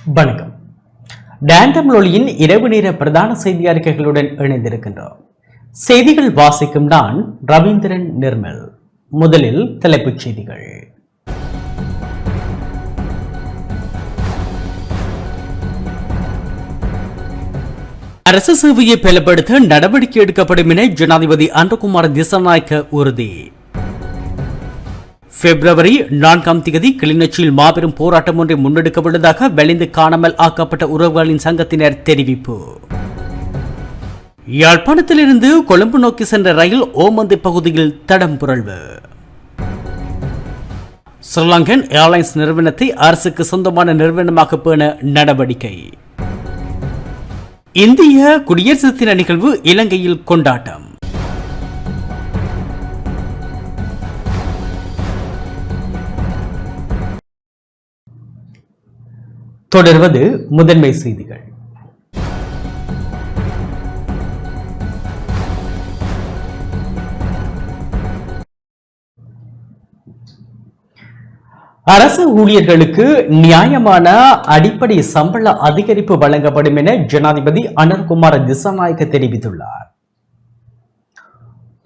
வணக்கம். டாண்டம் லொலியின் இரவு நேர பிரதான செய்தி அறிக்கைகளுடன் இணைந்திருக்கின்றோம். செய்திகள் வாசிக்கும் நான் ரவீந்திரன் நிர்மல். முதலில் தலைப்புச் செய்திகள். அரசு சேவையை பலப்படுத்த நடவடிக்கை எடுக்கப்படும் என ஜனாதிபதி அன்றகுமார் திசாநாயக்க உறுதி. பிப்ரவரி 4ஆம் தேதி கிளிநொச்சியில் மாபெரும் போராட்டம் ஒன்றை முன்னெடுக்கவுள்ளதாக வெளிந்து காணாமல் ஆக்கப்பட்ட உறவுகளின் சங்கத்தினர் தெரிவிப்பு. யாழ்ப்பாணத்திலிருந்து கொழும்பு நோக்கி சென்ற ரயில் ஓமந்தை பகுதியில் தடம் புரள்வு. ஸ்ரீலங்கன் ஏர்லைன்ஸ் நிறுவனத்தை அரசுக்கு சொந்தமான நிறுவனமாக பேண நடவடிக்கை. இந்திய குடியரசு தின நிகழ்வு இலங்கையில் கொண்டாட்டம். தொடர்வது முதன்மை செய்திகள். அரசு ஊழியர்களுக்கு நியாயமான அடிப்படை சம்பள அதிகரிப்பு வழங்கப்படும் என ஜனாதிபதி அனுர்குமார் திசாநாயக்க தெரிவித்துள்ளார்.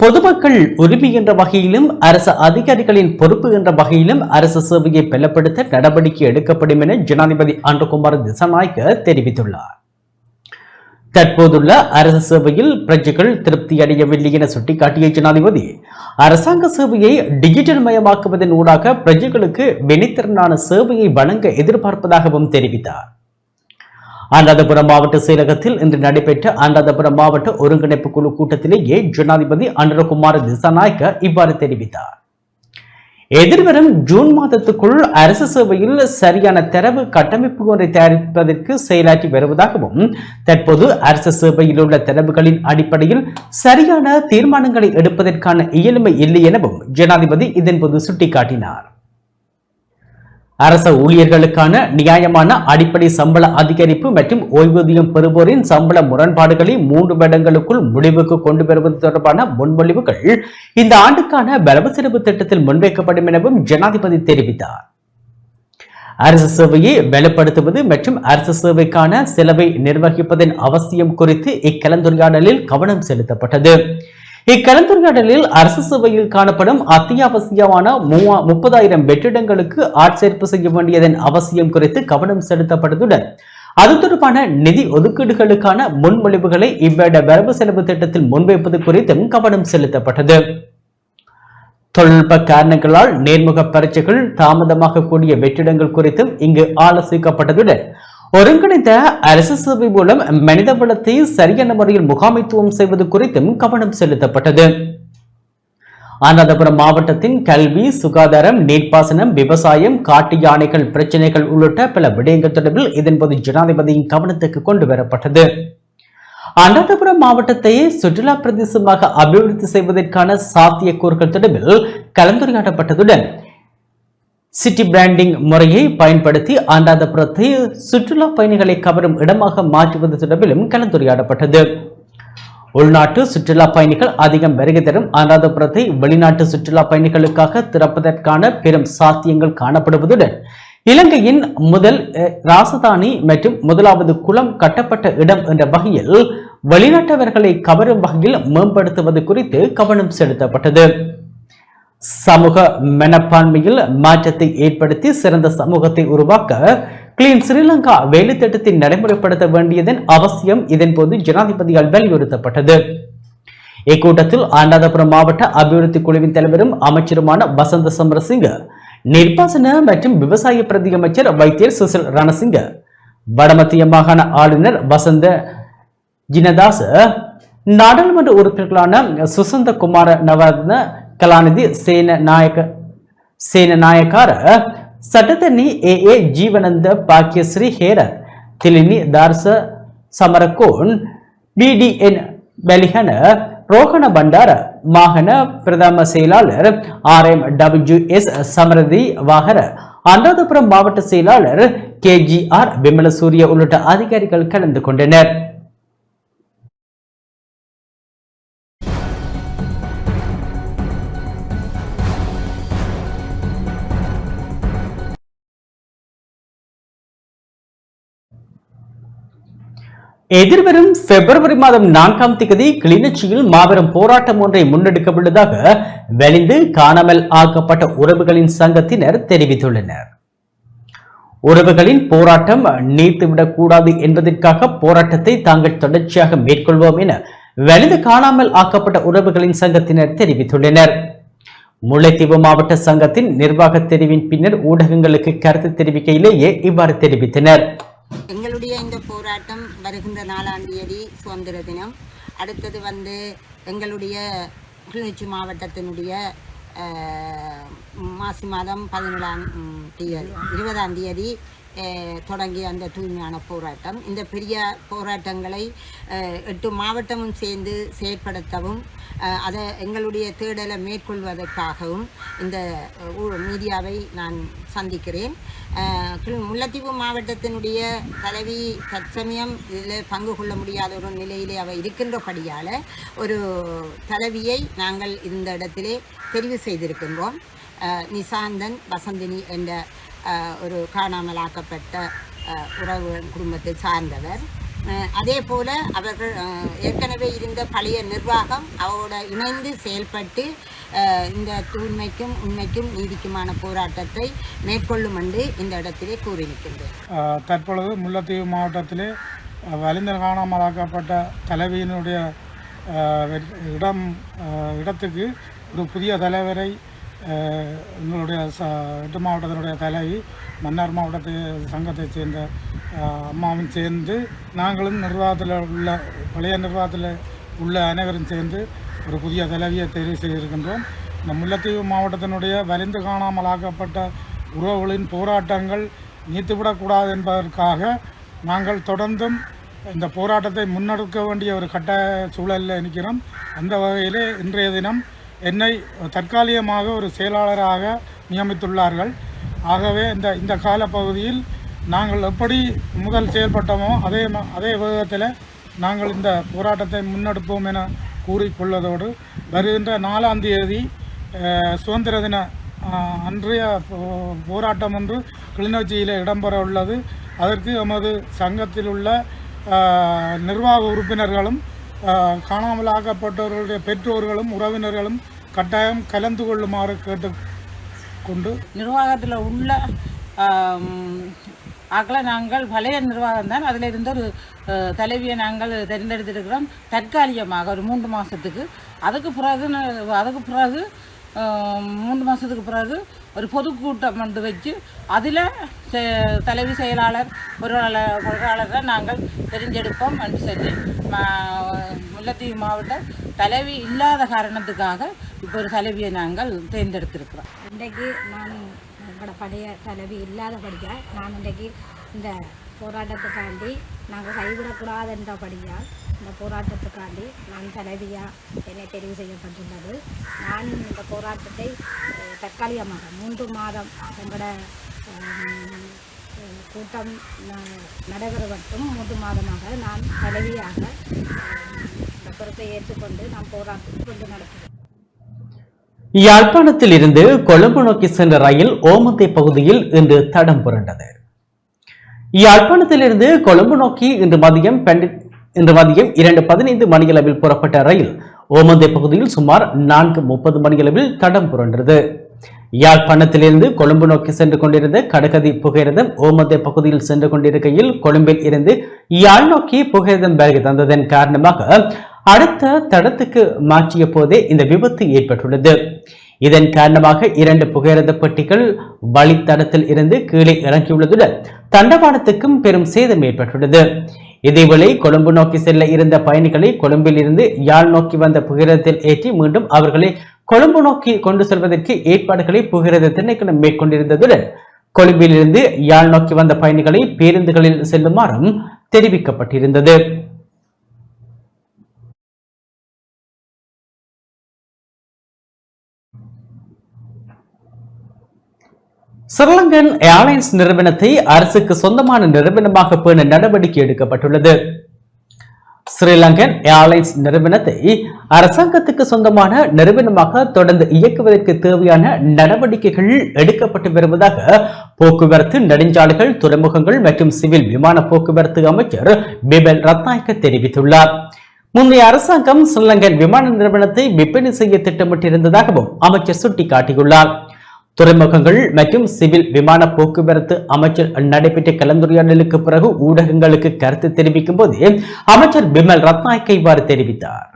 பொதுமக்கள் உரிமை என்ற வகையிலும் அரசு அதிகாரிகளின் பொறுப்பு என்ற வகையிலும் அரசு சேவையை பலப்படுத்த நடவடிக்கை எடுக்கப்படும் என ஜனாதிபதி அனுர்குமார் திசாநாயக்க தெரிவித்துள்ளார். தற்போதுள்ள அரசு சேவையில் பிரஜைகள் திருப்தி அடையவில்லை என சுட்டிக்காட்டிய ஜனாதிபதி அரசாங்க சேவையை டிஜிட்டல் மயமாக்குவதன் ஊடாக பிரஜைகளுக்கு வினைத்திறனான சேவையை வழங்க எதிர்பார்ப்பதாகவும் தெரிவித்தார். அனுராதபுரம் மாவட்ட செயலகத்தில் இன்று நடைபெற்ற அனுராதபுரம் மாவட்ட ஒருங்கிணைப்பு குழு கூட்டத்திலேயே ஜனாதிபதி அனுர்குமார் திசாநாயக்க இவ்வாறு தெரிவித்தார். எதிர்வரும் ஜூன் மாதத்துக்குள் அரசு சேவையில் சரியான தரவு கட்டமைப்பு ஒன்றை தயாரிப்பதற்கு செயலாற்றி வருவதாகவும் தற்போது அரசு சேவையில் உள்ள தரவுகளின் அடிப்படையில் சரியான தீர்மானங்களை எடுப்பதற்கான இயலுமை இல்லை எனவும் ஜனாதிபதி இதன்போது சுட்டிக்காட்டினார். அரசு ஊழியர்களுக்கான நியாயமான அடிப்படை சம்பள அதிகரிப்பு மற்றும் ஓய்வூதியம் பெறுவோரின் சம்பள முரண்பாடுகளை 3 வருடங்களுக்குள் முடிவுக்கு கொண்டு வருவது தொடர்பான முன்மொழிவுகள் இந்த ஆண்டுக்கான வரவு செலவு திட்டத்தில் முன்வைக்கப்படும் எனவும் ஜனாதிபதி தெரிவித்தார். அரசு சேவையை பலப்படுத்துவது மற்றும் அரசு சேவைக்கான செலவை நிர்வகிப்பதன் அவசியம் குறித்து இக்கலந்துரையாடலில் கவனம் செலுத்தப்பட்டது. இக்கலந்துரையாடலில் அரசு சேவையில் காணப்படும் அத்தியாவசியமான 30,000 வெற்றிடங்களுக்கு ஆட்சேர்ப்பு செய்ய வேண்டியதன் அவசியம் குறித்து கவனம் செலுத்தப்பட்டதுடன் அது தொடர்பான நிதி ஒதுக்கீடுகளுக்கான முன்மொழிவுகளை இவ்வருட வரவு செலவு திட்டத்தில் முன்வைப்பது குறித்தும் கவனம் செலுத்தப்பட்டது. தொழில்நுட்ப காரணங்களால் நேர்முக பரீட்சைகள் தாமதமாக கூடிய வெற்றிடங்கள் குறித்தும் இங்கு ஆலோசிக்கப்பட்டதுடன் ஒருங்கிணைந்த அரசு சேவை மூலம் மனித வளத்தை சரியான முறையில் முகாமைத்துவம் செய்வது குறித்தும் கவனம் செலுத்தப்பட்டது. அனுராதபுரம் மாவட்டத்தின் கல்வி, சுகாதாரம், நீர்ப்பாசனம், விவசாயம், காட்டு யானைகள் பிரச்சனைகள் உள்ளிட்ட பல விடயங்கள் தொடர்பில் இதன்போது ஜனாதிபதியின் கவனத்துக்கு கொண்டு வரப்பட்டது. அனுராதபுரம் மாவட்டத்தை சுற்றுலா பிரதேசமாக அபிவிருத்தி செய்வதற்கான சாத்தியக்கூறுகள் தொடர்பில் கலந்துரையாடப்பட்டதுடன் சிட்டி பிராண்டிங் முறையை பயன்படுத்தி அனுராதபுரத்தை சுற்றுலா பயணிகளை கவரும் இடமாக மாற்றுவது தொடர்பிலும் கலந்துரையாடப்பட்டது. உள்நாட்டு சுற்றுலா பயணிகள் அதிகம் வருகை தரும் அனுராதபுரத்தை வெளிநாட்டு சுற்றுலா பயணிகளுக்காக திறப்பதற்கான பெரும் சாத்தியங்கள் காணப்படுவதுடன் இலங்கையின் முதல் ராசதானி மற்றும் முதலாவது குளம் கட்டப்பட்ட இடம் என்ற வகையில் வெளிநாட்டவர்களை கவரும் வகையில் மேம்படுத்துவது குறித்து கவனம் செலுத்தப்பட்டது. சமூக மனப்பான்மையில் மாற்றத்தை ஏற்படுத்தி சிறந்த சமூகத்தை உருவாக்க கிளீன் ஸ்ரீலங்கா வேலை திட்டத்தை நடைமுறைப்படுத்த வேண்டியதன் அவசியம் இதன்போது ஜனாதிபதியால் வலியுறுத்தப்பட்டது. இக்கூட்டத்தில் அனுராதபுரம் மாவட்ட அபிவிருத்தி குழுவின் தலைவரும் அமைச்சருமான வசந்த சமரசிங்க, நீர்ப்பாசன மற்றும் விவசாய பிரதி அமைச்சர் வைத்தியர் சுசில் ரணசிங்க, வடமத்திய மாகாண ஆளுநர் வசந்த ஜினதாச, நாடாளுமன்ற உறுப்பினர்களான சுசந்த குமார நவரத்ன, கலாநிதி சேனநாயக்கார, சட்டத்தரணி ஏ ஜீவனந்த பாக்கியஸ்ரீ ஹேரர், திலினி தார்ச சமரகோன், பிடிஎன் பெலிஹன, ரோஹண பண்டார, மாகாண பிரதம செயலாளர் RMWS சமரதி வாகர, அனுராதபுரம் மாவட்ட செயலாளர் KGR விமலசூரிய உள்ளிட்ட அதிகாரிகள் கலந்து கொண்டனர். எதிர்வரும் பிப்ரவரி மாதம் 4ஆம் தேதி கிளிநொச்சியில் மாபெரும் போராட்டம் ஒன்றை முன்னெடுக்கவுள்ளதாக வெளிந்து காணாமல் ஆக்கப்பட்ட உறவுகளின் சங்கத்தினர் தெரிவித்துள்ளனர். உறவுகளின் போராட்டம் நீர்த்துவிடக் கூடாது என்பதற்காக போராட்டத்தை தாங்கள் தொடர்ச்சியாக மேற்கொள்வோம் என வெளிந்து காணாமல் ஆக்கப்பட்ட உறவுகளின் சங்கத்தினர் தெரிவித்துள்ளனர். முல்லைத்தீவு மாவட்ட சங்கத்தின் நிர்வாக தெரிவின் பின்னர் ஊடகங்களுக்கு கருத்து தெரிவிக்கையிலேயே இவ்வாறு தெரிவித்தனர். எங்களுடைய இந்த போராட்டம் வருகின்ற 4ஆம் தேதி சுதந்திர தினம். அடுத்தது எங்களுடைய கிளிநொச்சி மாவட்டத்தினுடைய மாசி மாதம் 20ஆம் தேதி தொடங்கிய அந்த தூய்மையான போராட்டம். இந்த பெரிய போராட்டங்களை 8 மாவட்டமும் சேர்ந்து செயற்படுத்தவும் அதை எங்களுடைய தேடலை மேற்கொள்வதற்காகவும் இந்த மீடியாவை நான் சந்திக்கிறேன். முல்லைத்தீவு மாவட்டத்தினுடைய தலைவி தற்சமயம் இதில் பங்கு கொள்ள முடியாத ஒரு நிலையிலே அவர் இருக்கின்றபடியால் ஒரு தலைவியை நாங்கள் இந்த இடத்திலே தெரிவு செய்திருக்கின்றோம். நிசாந்தன் வசந்தினி என்ற ஒரு காணாமலாக்கப்பட்ட உறவு குடும்பத்தை சார்ந்தவர். அதே போல் அவர்கள் ஏற்கனவே இருந்த பழைய நிர்வாகம் அவரோட இணைந்து செயல்பட்டு இந்த தூய்மைக்கும் உண்மைக்கும் நீதிக்குமான போராட்டத்தை மேற்கொள்ளும் என்று இந்த இடத்திலே கூறியிருக்கின்றேன். தற்பொழுது முல்லைத்தீவு மாவட்டத்திலே வலிந்தர் காணாமலாக்கப்பட்ட தலைவியினுடைய இடத்துக்கு ஒரு புதிய தலைவரை எங்களுடைய 8 மாவட்டத்தினுடைய தலைவி மன்னார் மாவட்டத்தை சங்கத்தைச் சேர்ந்த அம்மாவும் சேர்ந்து நாங்களும் நிர்வாகத்தில் உள்ள பழைய நிர்வாகத்தில் உள்ள அனைவரும் சேர்ந்து ஒரு புதிய தலைவியை தெரிவு செய்திருக்கின்றோம். இந்த முல்லைத்தீவு மாவட்டத்தினுடைய வலிந்து காணாமலாக்கப்பட்ட உறவுகளின் போராட்டங்கள் நீத்துவிடக்கூடாது என்பதற்காக நாங்கள் தொடர்ந்தும் இந்த போராட்டத்தை முன்னெடுக்க வேண்டிய ஒரு கட்டாய சூழலில் இருக்கிறோம். அந்த வகையிலே இன்றைய தினம் என்னை தற்காலிகமாக ஒரு செயலாளராக நியமித்துள்ளார்கள். ஆகவே இந்த காலப்பகுதியில் நாங்கள் எப்படி முதல் செயல்பட்டோமோ அதே வேகத்தில் நாங்கள் இந்த போராட்டத்தை முன்னெடுப்போம் என கூறிக்கொள்வதோடு வருகின்ற 4ஆம் தேதி சுதந்திர தின அன்றைய போராட்டம் ஒன்று கிளிநொச்சியில் இடம்பெற உள்ளது. அதற்கு எமது சங்கத்தில் உள்ள நிர்வாக உறுப்பினர்களும் காணாமலாக்கப்பட்டவர்களுடைய பெற்றோர்களும் உறவினர்களும் கட்டாயம் கலந்து கொள்ளுமாறு கேட்டுக்கொண்டு நிர்வாகத்தில் உள்ள ஆக்களை நாங்கள் பழைய நிர்வாகம் தான் அதில் இருந்த ஒரு தலைவியை நாங்கள் தேர்ந்தெடுத்திருக்கிறோம் தற்காலிகமாக ஒரு 3 மாதத்துக்கு. அதுக்கு பிறகு 3 மாதத்துக்கு பிறகு ஒரு பொதுக்கூட்டம் வந்து வச்சு அதில் தலைவி செயலாளர் பொருளாளரை நாங்கள் தெரிஞ்செடுப்போம் என்று சொல்லி முல்லைத்தீவு மாவட்ட தலைவி இல்லாத காரணத்துக்காக இப்போ ஒரு தலைவியை நாங்கள் தேர்ந்தெடுத்திருக்கிறோம். இன்றைக்கு நான் எங்களோட பழைய தலைவி இல்லாதபடியாக நான் இன்றைக்கு இந்த போராட்டத்துக்காண்டி நாங்கள் கைவிடக்கூடாதுன்றபடியால் இந்த போராட்டத்துக்காண்டி நான் தலைவியாக என்னை தெரிவு செய்யப்பட்டுள்ளது. நான் இந்த போராட்டத்தை தற்காலிகமாக 3 மாதம் எங்களோட கூட்டம் நடைபெறவட்டும் 3 மாதமாக நான் தலைவியாக இந்த பொறுப்பை ஏற்றுக்கொண்டு நான் போராட்டம் கொண்டு நடத்துகிறேன். யாழ்ப்பாணத்தில் இருந்து கொழும்பு நோக்கி சென்ற ரயில் ஓமந்தை பகுதியில் இன்று தடம் புரண்டது. யாழ்ப்பாணத்திலிருந்து கொழும்பு நோக்கி இன்று மதியம் 2:15 மணியளவில் புறப்பட்ட ரயில் ஓமந்தை பகுதியில் சுமார் 4:30 மணியளவில் தடம் புரண்டது. யாழ்ப்பாணத்திலிருந்து கொழும்பு நோக்கி சென்று கொண்டிருந்த கடகதி புகையிரதம் ஓமந்தை பகுதியில் சென்று கொண்டிருக்கையில் கொழும்பில் இருந்து யாழ் நோக்கி புகையிரதம் வருகை தந்ததன் காரணமாக அடுத்த தடத்துக்கு மாற்றிய போதே இந்த விபத்து ஏற்பட்டுள்ளது. இதன் காரணமாக 2 புகையிரத பெட்டிகள் வழித்தடத்தில் இருந்து கீழே இறங்கியுள்ளதுடன் தண்டவாளத்துக்கும் பெரும் சேதம் ஏற்பட்டுள்ளது. இதேவேளை கொழும்பு நோக்கி செல்ல இருந்த பயணிகளை கொழும்பில் இருந்து யாழ் நோக்கி வந்த புகையிரதத்தில் ஏற்றி மீண்டும் அவர்களை கொழும்பு நோக்கி கொண்டு செல்வதற்கு ஏற்பாடுகளை புகையிரத திணைக்களம் மேற்கொண்டிருந்ததுடன் கொழும்பில் இருந்து யாழ் நோக்கி வந்த பயணிகளை பேருந்துகளில் செல்லுமாறும் தெரிவிக்கப்பட்டிருந்தது. ஸ்ரீலங்கன் ஏர்லைன்ஸ் நிறுவனத்தை அரசுக்கு சொந்தமான நிறுவனமாக பேண நடவடிக்கை எடுக்கப்பட்டுள்ளது. ஸ்ரீலங்கன் ஏர்லைன்ஸ் நிறுவனத்தை அரசாங்கத்துக்கு சொந்தமான நிறுவனமாக தொடர்ந்து இயக்குவதற்கு தேவையான நடவடிக்கைகள் எடுக்கப்பட்டு வருவதாக போக்குவரத்து நெடுஞ்சாலைகள் துறைமுகங்கள் மற்றும் சிவில் விமான போக்குவரத்து அமைச்சர் பிமல் ரத்நாயக்க தெரிவித்துள்ளார். முந்தைய அரசாங்கம் ஸ்ரீலங்கன் விமான நிறுவனத்தை விற்பனை செய்ய திட்டமிட்டிருந்ததாகவும் அமைச்சர் சுட்டிக்காட்டியுள்ளார். துறைமுகங்கள் மற்றும் சிவில் விமான போக்குவரத்து அமைச்சர் நடைபெற்ற கலந்துரையாடலுக்கு பிறகு ஊடகங்களுக்கு கருத்து தெரிவிக்கும் போது அமைச்சர் பிமல் ரத்நாயக்க இவ்வாறு தெரிவித்தார்.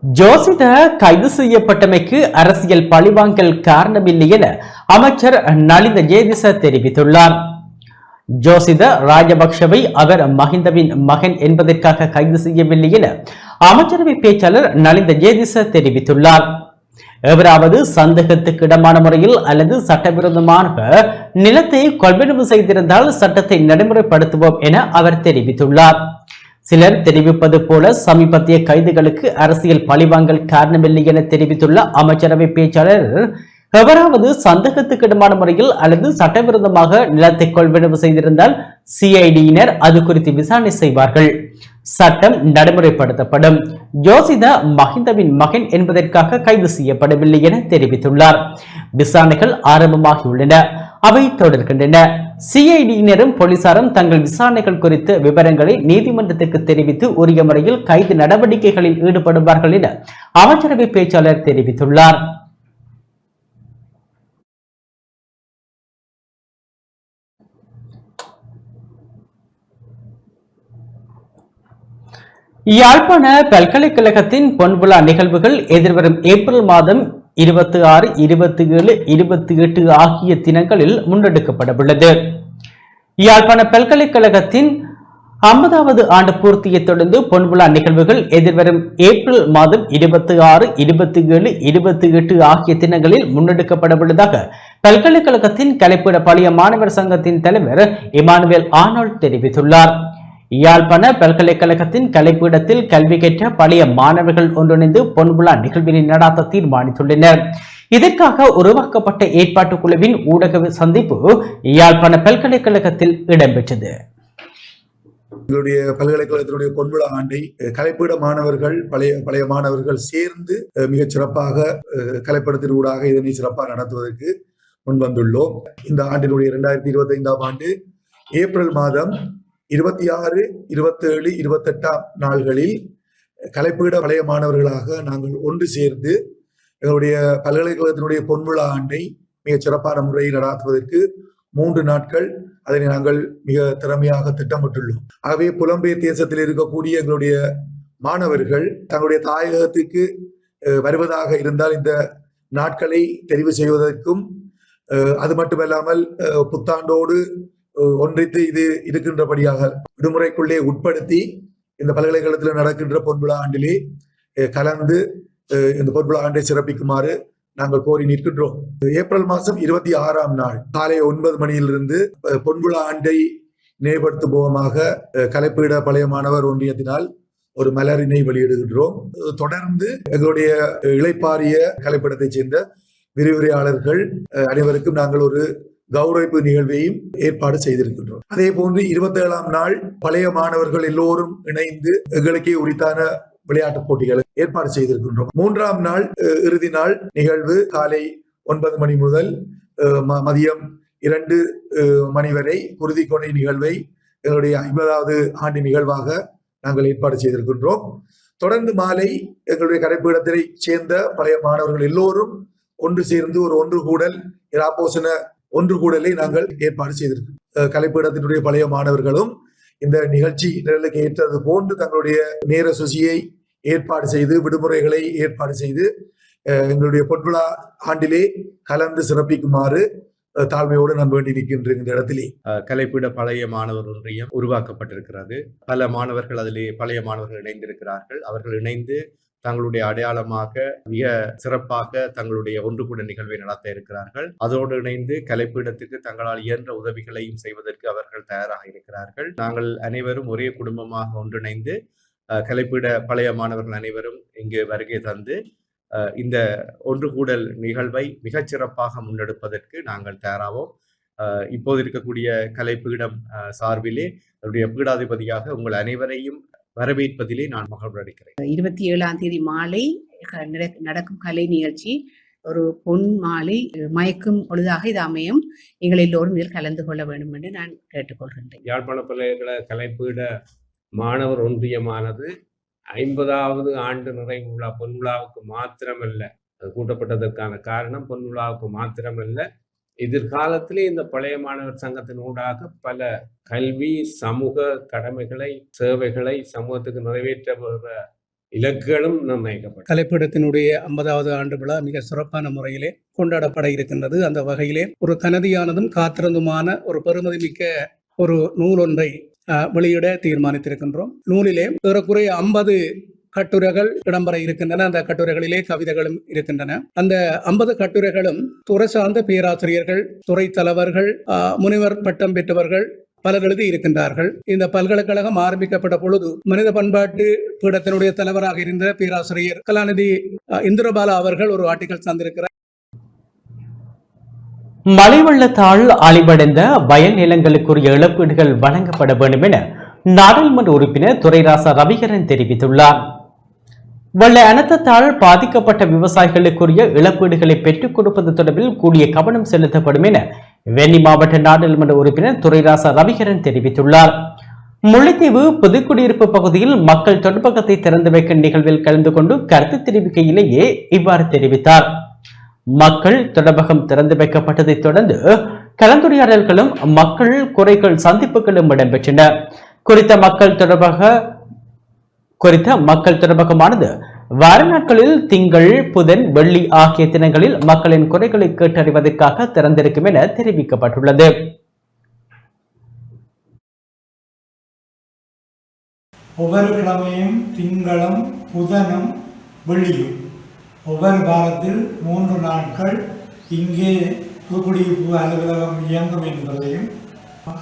ஜோசித கைது செய்யப்பட்டமைக்கு அரசியல் பழிவாங்கல் காரணமில்லை என அமைச்சர் நலிந்த ஜேதிச தெரிவித்துள்ளார். ஜோசித ராஜபக்ஷவை அவர் மஹிந்தவின் மகன் என்பதற்காக கைது செய்யவில்லை என அமைச்சரவை பேச்சாளர் நலிந்த ஜேதிச தெரிவித்துள்ளார். எவராவது சந்தேகத்துக்கு இடமான முறையில் அல்லது சட்டவிரோதமாக நிலத்தை கொள்வனவு செய்திருந்தால் சட்டத்தை நடைமுறைப்படுத்துவோம் என அவர் தெரிவித்துள்ளார். சிலர் தெரிவிப்பது போல சமீபத்திய கைதுகளுக்கு அரசியல் பழிவாங்கல் காரணமில்லை என தெரிவித்துள்ள அமைச்சரவை பேச்சாளர், எவராவது சந்தேகத்துக்கிடமான முறையில் அல்லது சட்டவிரோதமாக நிலத்தை கொள்வனவு செய்திருந்தால் சிஐடியினர் அது குறித்து விசாரணை செய்வார்கள், சட்டம் நடைமுறைப்படுத்தப்படும். ஜோசிதா மஹிந்தவின் மகன் என்பதற்காக கைது செய்யப்படவில்லை என தெரிவித்துள்ளார். விசாரணைகள் ஆரம்பமாகியுள்ளன, அவை தொடர்கின்றன. சிஐடியினரும் போலீசாரும் தங்கள் விசாரணைகள் குறித்து விவரங்களை நீதிமன்றத்துக்கு தெரிவித்து உரிய முறையில் கைது நடவடிக்கைகளில் ஈடுபடுவார்கள் என அமைச்சரவை பேச்சாளர் தெரிவித்துள்ளார். யாழ்ப்பாண பல்கலைக்கழகத்தின் பொன்விழா நிகழ்வுகள் எதிர்வரும் ஏப்ரல் மாதம் 26, 27, 28 ஆகிய தினங்களில் முன்னெடுக்கப்படவுள்ளது. யாழ்ப்பாண பல்கலைக்கழகத்தின் 50வது ஆண்டு பூர்த்தியை தொடர்ந்து பொன்விழா நிகழ்வுகள் எதிர்வரும் ஏப்ரல் மாதம் 26, 27, 28 ஆகிய தினங்களில் முன்னெடுக்கப்படவுள்ளதாக பல்கலைக்கழகத்தின் கலைப்பீட பழைய மாணவர் சங்கத்தின் தலைவர் இமானுவேல் ஆர்னால்ட் தெரிவித்துள்ளார். யாழ்ப்பாண பல்கலைக்கழகத்தின் கலைப்பீடத்தில் கல்வி கற்ற பழைய மாணவர்கள் ஒன்றிணைந்து பொன்விழா நிகழ்வினை நடாத்த தீர்மானித்துள்ளனர். இதற்காக உருவாக்கப்பட்ட ஏற்பாட்டு குழுவின் ஊடக சந்திப்பு யாழ்ப்பாண பல்கலைக்கழகத்தில் இடம்பெற்றது. எங்களுடைய பல்கலைக்கழகத்தினுடைய பொன்விழா ஆண்டை கலைப்பீட மாணவர்கள் பழைய மாணவர்கள் சேர்ந்து மிகச் சிறப்பாக கலைப்படத்தின் ஊடாக இதனை சிறப்பாக நடத்துவதற்கு முன்வந்துள்ளோம். இந்த ஆண்டினுடைய 2025ஆம் ஆண்டு ஏப்ரல் மாதம் 26, 27, 28 நாள்களில் கலைப்பீட பழைய மாணவர்களாக நாங்கள் ஒன்று சேர்ந்து எங்களுடைய பல்கலைக்கழகத்தினுடைய பொன்விழா ஆண்டை மிக சிறப்பான முறையில் நடாத்துவதற்கு 3 நாட்கள் அதனை நாங்கள் மிக திறமையாக திட்டமிட்டுள்ளோம். ஆகவே புலம்பெயர் தேசத்தில் இருக்கக்கூடிய எங்களுடைய மாணவர்கள் தங்களுடைய தாயகத்துக்கு வருவதாக இருந்தால் இந்த நாட்களை தெரிவு செய்வதற்கும், அது மட்டுமல்லாமல் புத்தாண்டோடு ஒன்றித்து இது இருக்கின்றபடியாக விடுமுறைக்குள்ளே உட்படுத்தி இந்த பல்கலைக்கழகத்தில் நடக்கின்ற பொன்விழா ஆண்டிலே கலந்து இந்த பொன்விழா ஆண்டை சிறப்பிக்குமாறு நாங்கள் கோரி நிற்கின்றோம். ஏப்ரல் மாதம் 26ஆம் நாள் காலை 9 மணியிலிருந்து பொன்விழா ஆண்டை நினைவுபடுத்துபவமாக கலைப்பீட பழைய மாணவர் ஒன்றியத்தினால் ஒரு மலரினை வெளியிடுகின்றோம். தொடர்ந்து எங்களுடைய இளைப்பாறிய கலைப்பீடத்தைச் சேர்ந்த விரிவுரையாளர்கள் அனைவருக்கும் நாங்கள் ஒரு கௌரவிப்பு நிகழ்வையும் ஏற்பாடு செய்திருக்கின்றோம். அதே போன்று 27ஆம் நாள் பழைய மாணவர்கள் எல்லோரும் இணைந்து எங்களுக்கே உரித்தான விளையாட்டுப் போட்டிகளை ஏற்பாடு செய்திருக்கின்றோம். 3ஆம் நாள் இறுதி நாள் நிகழ்வு காலை 9 மணி முதல் மதியம் 2 மணி வரை குருதி கொடை நிகழ்வை எங்களுடைய 50வது ஆண்டு நிகழ்வாக நாங்கள் ஏற்பாடு செய்திருக்கின்றோம். தொடர்ந்து மாலை எங்களுடைய கலைப்பீடத்தை சேர்ந்த பழைய மாணவர்கள் எல்லோரும் ஒன்று சேர்ந்து ஒரு ஒன்று கூடலை நாங்கள் ஏற்பாடு செய்திருக்கோம். கலைப்பீடத்தினுடைய பழைய மாணவர்களும் இந்த நிகழ்ச்சி நிரலுக்கு ஏற்றது போன்று தங்களுடைய நேர சுசியை ஏற்பாடு செய்து விடுமுறைகளை ஏற்பாடு செய்து எங்களுடைய பொன்விழா ஆண்டிலே கலந்து சிறப்பிக்குமாறு தாழ்மையோடு நான் வேண்டி நிற்கின்ற இந்த இடத்திலே கலைப்பீட பழைய மாணவர் ஒன்றியம் உருவாக்கப்பட்டிருக்கிறது. பல மாணவர்கள் அதிலே பழைய மாணவர்கள் இணைந்திருக்கிறார்கள். அவர்கள் இணைந்து தங்களுடைய அடையாளமாக மிக சிறப்பாக தங்களுடைய ஒன்று கூட நிகழ்வை நடத்த இருக்கிறார்கள். அதோடு இணைந்து கலைப்பீடத்துக்கு தங்களால் இயன்ற உதவிகளையும் செய்வதற்கு அவர்கள் தயாராக இருக்கிறார்கள். நாங்கள் அனைவரும் ஒரே குடும்பமாக ஒன்றிணைந்து கலைப்பீட பழைய மாணவர்கள் அனைவரும் இங்கு வருகை தந்து இந்த ஒன்று கூடல் நிகழ்வை மிகச்சிறப்பாக முன்னெடுப்பதற்கு நாங்கள் தயாராவோம். இப்போது இருக்கக்கூடிய கலைப்பீடம் சார்பிலே அவருடைய பீடாதிபதியாக உங்கள் அனைவரையும் வரவேற்பதிலே நான் மகிழ்வடைகிறேன். 27ஆம் தேதி மாலை நடக்கும் கலை நிகழ்ச்சி ஒரு பொன் மாலை மயக்கும் பொழுதாக இது அமையும். நீங்கள் எல்லோரும் இதில் கலந்து கொள்ள வேண்டும் என்று நான் கேட்டுக்கொள்கின்றேன். யாழ்ப்பாண பல்கலைக்கழக கலைப்பீட மாணவர் ஒன்றியமானது 50வது ஆண்டு நிறைவு விழா பொன்விழாவுக்கு மாத்திரமல்ல, அது கூட்டப்பட்டதற்கான காரணம் பொன்விழாவுக்கு மாத்திரமல்ல, எதிர்காலத்திலே இந்த பழைய மாணவர் சங்கத்தின் ஊடாக பல கல்வி சமூக கடமைகளை சேவைகளை சமூகத்துக்கு நிறைவேற்ற இலக்குகளும் நிர்ணயிக்கப்பட்டது. கலைப்பீடத்தினுடைய 50வது ஆண்டு விழா மிக சிறப்பான முறையிலே கொண்டாடப்பட இருக்கின்றது. அந்த வகையிலே ஒரு கனதியானதும் காத்திருந்துமான ஒரு பெருமதிமிக்க ஒரு நூல் ஒன்றை வெளியிட தீர்மானித்திருக்கின்றோம். நூலிலே ஏறக்குறைய 50 கட்டுரைகள் இடம்பெற இருக்கின்றன. அந்த கட்டுரைகளிலே கவிதைகளும் இருக்கின்றன. அந்த 50 கட்டுரைகளும் துறை சார்ந்த பேராசிரியர்கள், துறை தலைவர்கள், முனைவர் பட்டம் பெற்றவர்கள் பலர் எழுதி இருக்கின்றார்கள். இந்த பல்கலைக்கழகம் ஆரம்பிக்கப்பட்ட பொழுது மனித பண்பாட்டு பீடத்தினுடைய தலைவராக இருந்த பேராசிரியர் கலாநிதி இந்திரபாலா அவர்கள் ஒரு ஆர்டிகல் தந்திருக்கிறார். மழை வெள்ளத்தால் அழிவடைந்த வயல் நிலங்களுக்குரிய இழப்பீடுகள் வழங்கப்பட வேண்டும் என நாடாளுமன்ற உறுப்பினர் துரைராசா ரவிகரன் தெரிவித்துள்ளார். வெள்ள அனர்த்தத்தால் பாதிக்கப்பட்ட விவசாயிகளுக்குரிய இழப்பீடுகளை பெற்றுக் கொடுப்பது தொடர்பில் கூடிய கவனம் செலுத்தப்படும் என வெண்ணி மாவட்ட நாடாளுமன்ற உறுப்பினர் துரைராசா ரவிகரன் தெரிவித்துள்ளார். முல்லைத்தீவு புதுக்குடியிருப்பு பகுதியில் மக்கள் தொடர்பகத்தை திறந்து வைக்கும் நிகழ்வில் கலந்து கொண்டு கருத்து தெரிவிக்கையிலேயே இவ்வாறு தெரிவித்தார். மக்கள் தொடர்பகம் திறந்து வைக்கப்பட்டதை தொடர்ந்து கலந்துரையாடல்களும் மக்கள் குறைகள் சந்திப்புகளும் இடம்பெற்றன. குறித்த மக்கள் தொடர்பகமானது வார நாட்களில் திங்கள், புதன், வெள்ளி ஆகிய தினங்களில் மக்களின் குறைகளை கேட்டறிவதற்காக திறந்திருக்கும் என தெரிவிக்கப்பட்டுள்ளது. ஒவ்வொரு கிழமையும் திங்களும் புதனும் வெள்ளியும் ஒவ்வொரு வாரத்தில் 3 நாட்கள் இங்கே புதுக்குடியிருப்பு அலுவலகம் இயங்கும் என்பதையும்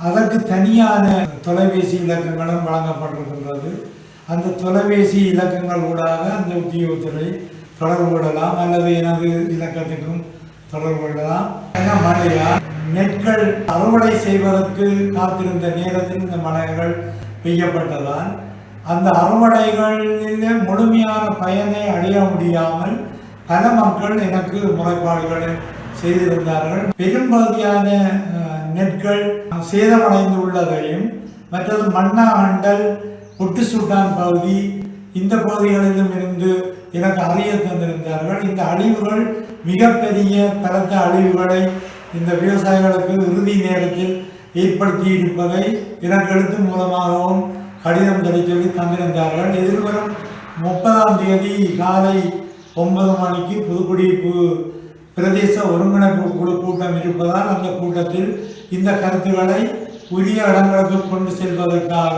அதற்கு தனியான தொலைபேசி இலக்கங்களும் வழங்கப்பட்டிருக்கின்றது. அந்த தொலைபேசி இலக்கங்கள் ஊடாக அந்த உத்தியோகத்தை தொடர்பு கொள்ளலாம் அல்லது எனது இலக்கத்துக்கும் தொடர்பு கொள்ளலாம். மழையா நெற்கள் அறுவடை செய்வதற்கு காத்திருந்த நேரத்தில் இந்த மழைகள் பெய்யப்பட்டதால் அந்த அறுவடைகளில் முழுமையான பயனை அடைய முடியாமல் பல மக்கள் எனக்கு முறைப்பாடுகளை செய்திருந்தார்கள். பெரும்பகுதியான நெற்கள் சேதமடைந்து உள்ளதையும் மற்றது மன்னாகண்டல், ஒட்டுசுட்டான் பகுதி இந்த பகுதிகளிலும் இருந்து எனக்கு அறிய தந்திருந்தார்கள். இந்த அழிவுகள் மிகப்பெரிய பலத்த அழிவுகளை இந்த விவசாயிகளுக்கு இறுதி நேரத்தில் ஏற்படுத்தி இருப்பதை எனக்கு எழுத்து மூலமாகவும் கடிதம் சொல்லி தந்திருந்தார்கள். எதிர்வரும் 30ஆம் தேதி காலை 9 மணிக்கு புதுக்குடியிருப்பு பிரதேச ஒருங்கிணைப்பு குழு கூட்டம் இருப்பதால் அந்த கூட்டத்தில் இந்த கருத்துக்களை உரிய இடங்களுக்கு கொண்டு செல்வதற்காக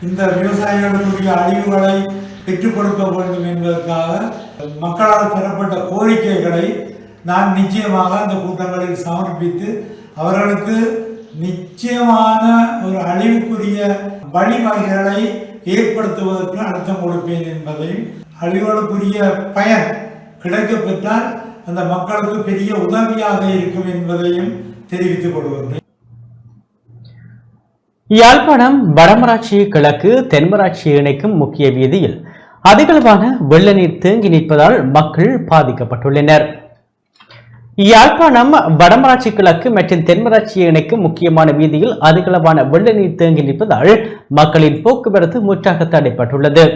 இந்த விவசாயிகளுக்குரிய அழிவுகளை பெற்றுக் கொடுக்க வேண்டும் என்பதற்காக மக்களால் பெறப்பட்ட கோரிக்கைகளை நான் நிச்சயமாக அந்த கூட்டங்களில் சமர்ப்பித்து அவர்களுக்கு நிச்சயமான ஒரு அழிவுக்குரிய வழிவகைகளை ஏற்படுத்துவதற்கு அழுத்தம் கொடுப்பேன் என்பதையும் அழிவுகளுக்குரிய பயன் கிடைக்கப்பெற்றால் அந்த மக்களுக்கு பெரிய உதவியாக இருக்கும் என்பதையும் தெரிவித்துக் கொள்கிறேன். யாழ்ப்பாணம் வடமராட்சி கிழக்கு தென்மராட்சி இணைக்கும் முக்கிய வீதியில் அதிகளவான வெள்ள நீர் தேங்கி நிற்பதால் மக்கள் பாதிக்கப்பட்டுள்ளனர். யாழ்ப்பாணம் வடமராட்சி கிழக்கு மற்றும் தென்மராட்சி இணைக்கும் முக்கியமான வீதியில் அதிகளவான வெள்ள நீர் தேங்கி நிற்பதால் மக்களின் போக்குவரத்து முற்றாக தடைப்பட்டுள்ளது.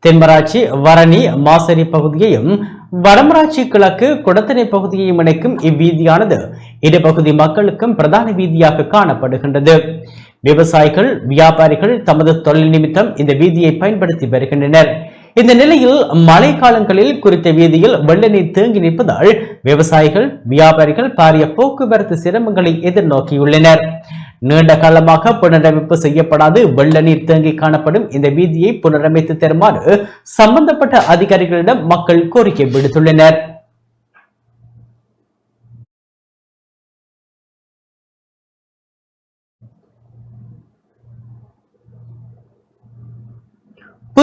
தென்மராட்சி வரணி மாசரி பகுதியையும் வடமராட்சி கிழக்கு குடத்தனை பகுதியையும் இணைக்கும் இவ்வீதியானது இரு பகுதி மக்களுக்கும் பிரதான வீதியாக காணப்படுகின்றது. விவசாயிகள், வியாபாரிகள் தமது தொழில் நிமித்தம் இந்த வீதியை பயன்படுத்தி வருகின்றனர். இந்த நிலையில் மழை காலங்களில் குறித்த வீதியில் வெள்ள நீர் தேங்கி நிற்பதால் விவசாயிகள், வியாபாரிகள் பாரிய போக்குவரத்து சிரமங்களை எதிர்நோக்கியுள்ளனர். நீண்ட காலமாக புனரமைப்பு செய்யப்படாது வெள்ள நீர் தேங்கி காணப்படும் இந்த வீதியை புனரமைத்து தருமாறு சம்பந்தப்பட்ட அதிகாரிகளிடம் மக்கள் கோரிக்கை விடுத்துள்ளனர்.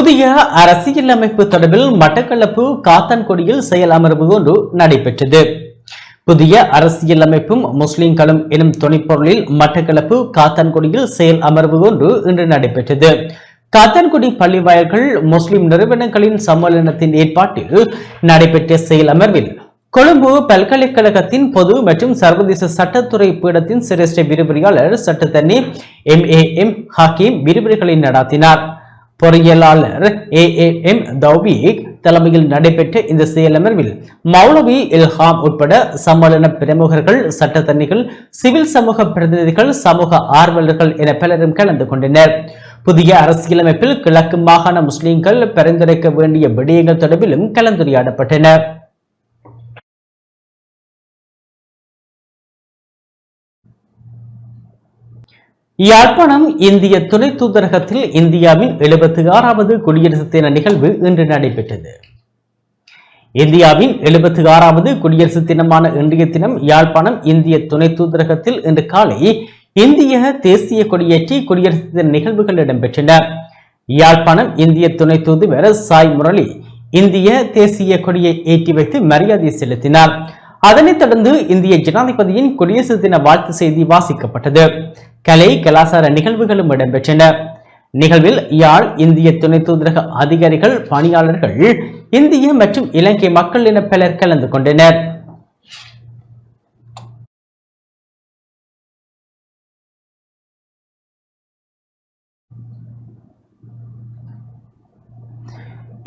புதிய அரசியலமைப்பு தொடர்பில் மட்டக்களப்பு காத்தான்குடியில் செயல் அமர்வு ஒன்று நடைபெற்றது. புதிய அரசியலமைப்பும் முஸ்லிம்களும் எனும் துணைப்பொருளில் மட்டக்களப்பு காத்தான்குடியில் செயல் அமர்வு ஒன்று இன்று நடைபெற்றது. காத்தான்குடி பள்ளிவாயல்கள் முஸ்லிம் நிறுவனங்களின் சம்மேளனத்தின் ஏற்பாட்டில் நடைபெற்ற செயல் அமர்வில் கொழும்பு பல்கலைக்கழகத்தின் பொது மற்றும் சர்வதேச சட்டத்துறை பீடத்தின் சிரேஷ்ட விரிவுரையாளர் சட்டத்தண்ணி MAM ஹக்கீம் விரிவுரைகளை நடாத்தினார். பொறியியலாளர் AAM தௌபீக் தலைமையில் நடைபெற்ற இந்த செயலமர்வில் மௌலவி இல்ஹாம் உட்பட சம்மேளன பிரமுகர்கள், சட்டத்தன்னிகள், சிவில் சமூக பிரதிநிதிகள், சமூக ஆர்வலர்கள் என பலரும் கலந்து கொண்டனர். புதிய அரசியலமைப்பில் கிழக்கு மாகாண முஸ்லிம்கள் பரிந்துரைக்க வேண்டிய விடயங்கள் தொடர்பிலும் கலந்துரையாடப்பட்டன. யாழ்ப்பாணம் இந்திய துணை தூதரகத்தில் இந்தியாவின் 76வது குடியரசு தின நிகழ்வு இன்று நடைபெற்றது. இந்தியாவின் 76வது குடியரசு தினமான இன்றைய தினம் யாழ்ப்பாணம் இந்திய துணை தூதரகத்தில் இன்று காலை இந்திய தேசிய கொடியேற்றி குடியரசு தின நிகழ்வுகள் இடம்பெற்றன. யாழ்ப்பாணம் இந்திய துணை தூதுவர் சாய் முரளி இந்திய தேசிய கொடியை ஏற்றி வைத்து மரியாதை செலுத்தினார். அதனைத் தொடர்ந்து இந்திய ஜனாதிபதியின் குடியரசு தின வாழ்த்து செய்தி வாசிக்கப்பட்டது. கலை கலாசார நிகழ்வுகளும் இடம்பெற்றன. நிகழ்வில் யாழ் இந்திய துணை தூதரக அதிகாரிகள், பணியாளர்கள், இந்திய மற்றும் இலங்கை மக்கள் என பலர் கலந்து கொண்டனர்.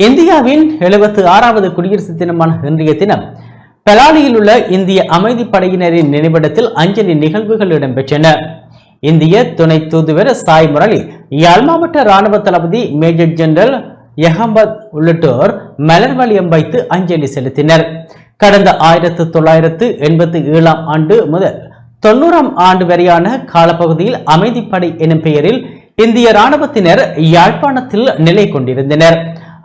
இந்தியாவின் 76வது குடியரசு தினமான இன்றைய தினம் பலாலியில் உள்ள இந்திய அமைதிப்படையினரின் நினைவிடத்தில் அஞ்சலி நிகழ்வுகள் இடம்பெற்றன. இந்திய துணை தூதுவர் சாய் முரளி, யாழ் மாவட்ட ராணுவ தளபதி மேஜர் ஜெனரல் யஹம்பத் உள்ளிட்டோர் மலர் வளையம் வைத்து அஞ்சலி செலுத்தினர். கடந்த 1987 ஆண்டு முதல் 90ஆம் ஆண்டு வரையான காலப்பகுதியில் அமைதிப்படை எனும் பெயரில் இந்திய ராணுவத்தினர் யாழ்ப்பாணத்தில் நிலை கொண்டிருந்தனர்.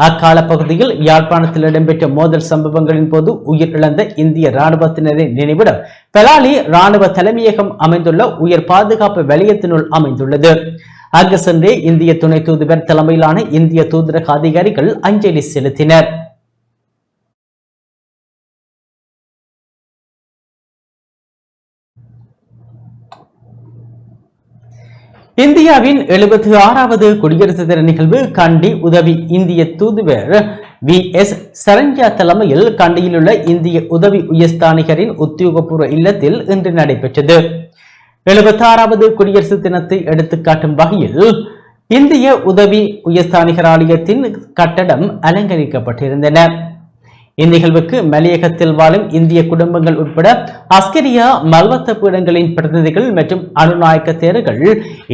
அக்கால பகுதியில் யாழ்ப்பாணத்தில் இடம்பெற்ற மோதல் சம்பவங்களின் போது உயிரிழந்த இந்திய ராணுவத்தினரின் நினைவிடம் பலாலி ராணுவ தலைமையகம் அமைந்துள்ள உயர் பாதுகாப்பு வலயத்தினுள் அமைந்துள்ளது. அங்கு சென்று இந்திய துணை தூதுவர் தலைமையிலான இந்திய தூதரக அதிகாரிகள் அஞ்சலி செலுத்தினர். இந்தியாவின் 76வது குடியரசு தின நிகழ்வு கண்டி உதவி இந்திய தூதுவர் VS சரண்யா தலைமையில் கண்டியில் உள்ள இந்திய உதவி உயர்ஸ்தானிகரின் உத்தியோகபூர்வ இல்லத்தில் இன்று நடைபெற்றது. 76வது குடியரசு தினத்தை எடுத்துக்காட்டும் வகையில் இந்திய உதவி உயர்ஸ்தானிகர் ஆலயத்தின் கட்டடம் அலங்கரிக்கப்பட்டிருந்தன. இந்நிகழ்வுக்கு மலையகத்தில் வாழும் இந்திய குடும்பங்கள் உட்பட அஸ்கரியா மல்வத்த பீடங்களின் பிரதிநிதிகள் மற்றும் அனுநாயக்க தேர்கள்,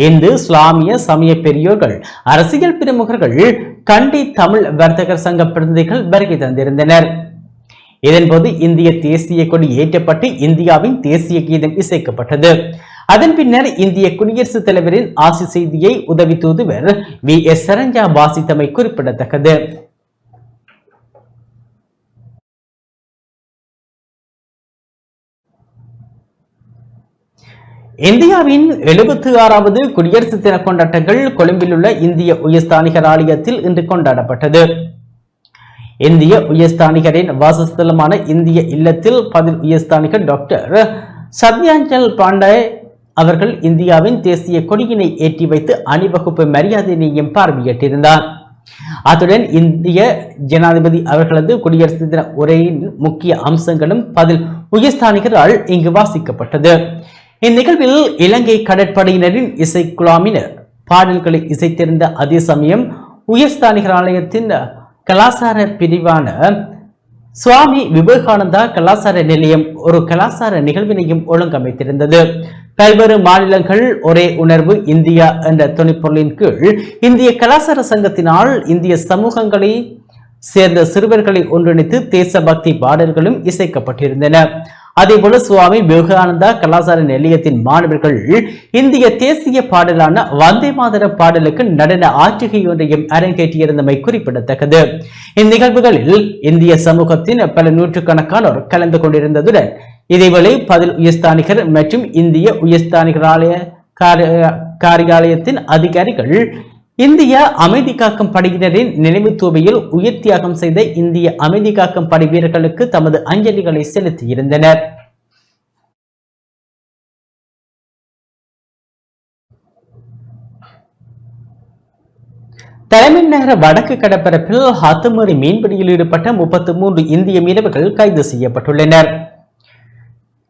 இந்து இஸ்லாமிய சமய பெரியோர்கள், அரசியல் பிரமுகர்கள், கண்டி தமிழ் வர்த்தகர் சங்க பிரதிநிதிகள் வருகை தந்திருந்தனர். இதன்போது இந்திய தேசிய கொடி ஏற்றப்பட்டு இந்தியாவின் தேசிய கீதம் இசைக்கப்பட்டது. அதன் பின்னர் இந்திய குடியரசுத் தலைவரின் ஆசி செய்தியை உதவி தூதுவர் VS சரண்யா வாசித்தமை குறிப்பிடத்தக்கது. இந்தியாவின் 76வது குடியரசு தின கொண்டாட்டங்கள் கொழும்பில் உள்ள இந்திய உயர்ஸ்தானிகர் ஆலயத்தில் இன்று கொண்டாடப்பட்டது. இந்திய உயர்ஸ்தானிகரின் வாசஸ்தலமான இந்திய இல்லத்தில் பதில் உயர்ஸ்தானிகர் டாக்டர் சத்யாஞ்சல் பாண்டே அவர்கள் இந்தியாவின் தேசிய கொடியினை ஏற்றி வைத்து அணிவகுப்பு மரியாதையினையும் பார்வையிட்டிருந்தார். அத்துடன் இந்திய ஜனாதிபதி அவர்களது குடியரசு தின உரையின் முக்கிய அம்சங்களும் பதில் உயர்ஸ்தானிகரால் இங்கு வாசிக்கப்பட்டது. இந்நிகழ்வில் இலங்கை கடற்படையினரின் இசைக்குழாமினர் பாடல்களை இசைத்திருந்த அதே சமயம் உயர்ஸ்தானிகர் ஆலயத்தின் கலாசார பிரிவான சுவாமி விவேகானந்தா கலாசார நிலையம் ஒரு கலாசார நிகழ்வினையும் ஒழுங்கமைத்திருந்தது. பல்வேறு மாநிலங்கள் ஒரே உணர்வு இந்தியா என்ற துணைப்பொருளின் கீழ் இந்திய கலாசார சங்கத்தினால் இந்திய சமூகங்களை சேர்ந்த சிறுவர்களை ஒன்றிணைத்து தேசபக்தி பாடல்களும் இசைக்கப்பட்டிருந்தன. அதேபோல சுவாமி விவேகானந்தா கலாசார நிலையத்தின் மாணவர்கள் இந்திய தேசிய பாடலான வந்தே மாதரம் பாடலுக்கு நடன ஆற்றுகை ஒன்றையும் அரங்கேற்றியிருந்தமை குறிப்பிடத்தக்கது. இந்நிகழ்வுகளில் இந்திய சமூகத்தின் பல நூற்றுக்கணக்கானோர் கலந்து கொண்டிருந்ததுடன் இதேவேளை பதில் உயர்ஸ்தானிகர் மற்றும் இந்திய உயர்ஸ்தானிகர் ஆலய காரியாலயத்தின் அதிகாரிகள் இந்திய அமைதி காக்கும் படையினரின் நினைவு தூவியில் உயிர் தியாகம் செய்த இந்திய அமைதி காக்கும் படை வீரர்களுக்கு தமது அஞ்சலிகளை செலுத்தியிருந்தனர். தலைமை நகர வடக்கு கடற்பரப்பில் அத்துமீறி மீன்பிடியில் ஈடுபட்ட 33 இந்திய மீனவர்கள் கைது செய்யப்பட்டுள்ளனர்.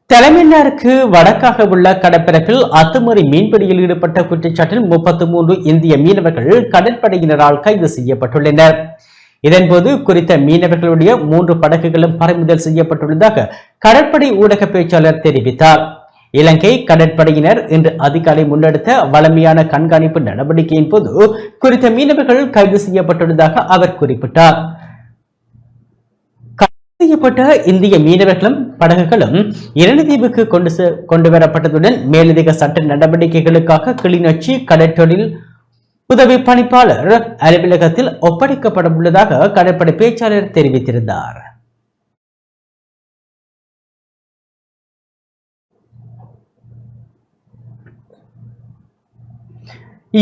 தலைமையினருக்கு வடக்காக உள்ள கடற்பரப்பில் அத்துமீறி மீன்பிடியில் ஈடுபட்ட குற்றச்சாட்டில் 33 இந்திய மீனவர்கள் கடற்படையினரால் கைது செய்யப்பட்டுள்ளனர். இதன்போது குறித்த மீனவர்களுடைய 3 படகுகளும் பறிமுதல் செய்யப்பட்டுள்ளதாக கடற்படை ஊடக பேச்சாளர் தெரிவித்தார். இலங்கை கடற்படையினர் இன்று அதிகாலை முன்னெடுத்த வலிமையான கண்காணிப்பு நடவடிக்கையின் போது குறித்த மீனவர்கள் கைது செய்யப்பட்டுள்ளதாக அவர் குறிப்பிட்டார். செய்யப்பட்ட இந்திய மீனவர்களும் படகுகளும் இலங்கைக்கு கொண்டு வரப்பட்டதுடன் மேலதிக சட்ட நடவடிக்கைகளுக்காக கிளிநொச்சி கடற்றொழில் உதவி பணிப்பாளர் அலுவலகத்தில் ஒப்படைக்கப்பட உள்ளதாக கடற்படை பேச்சாளர் தெரிவித்திருந்தார்.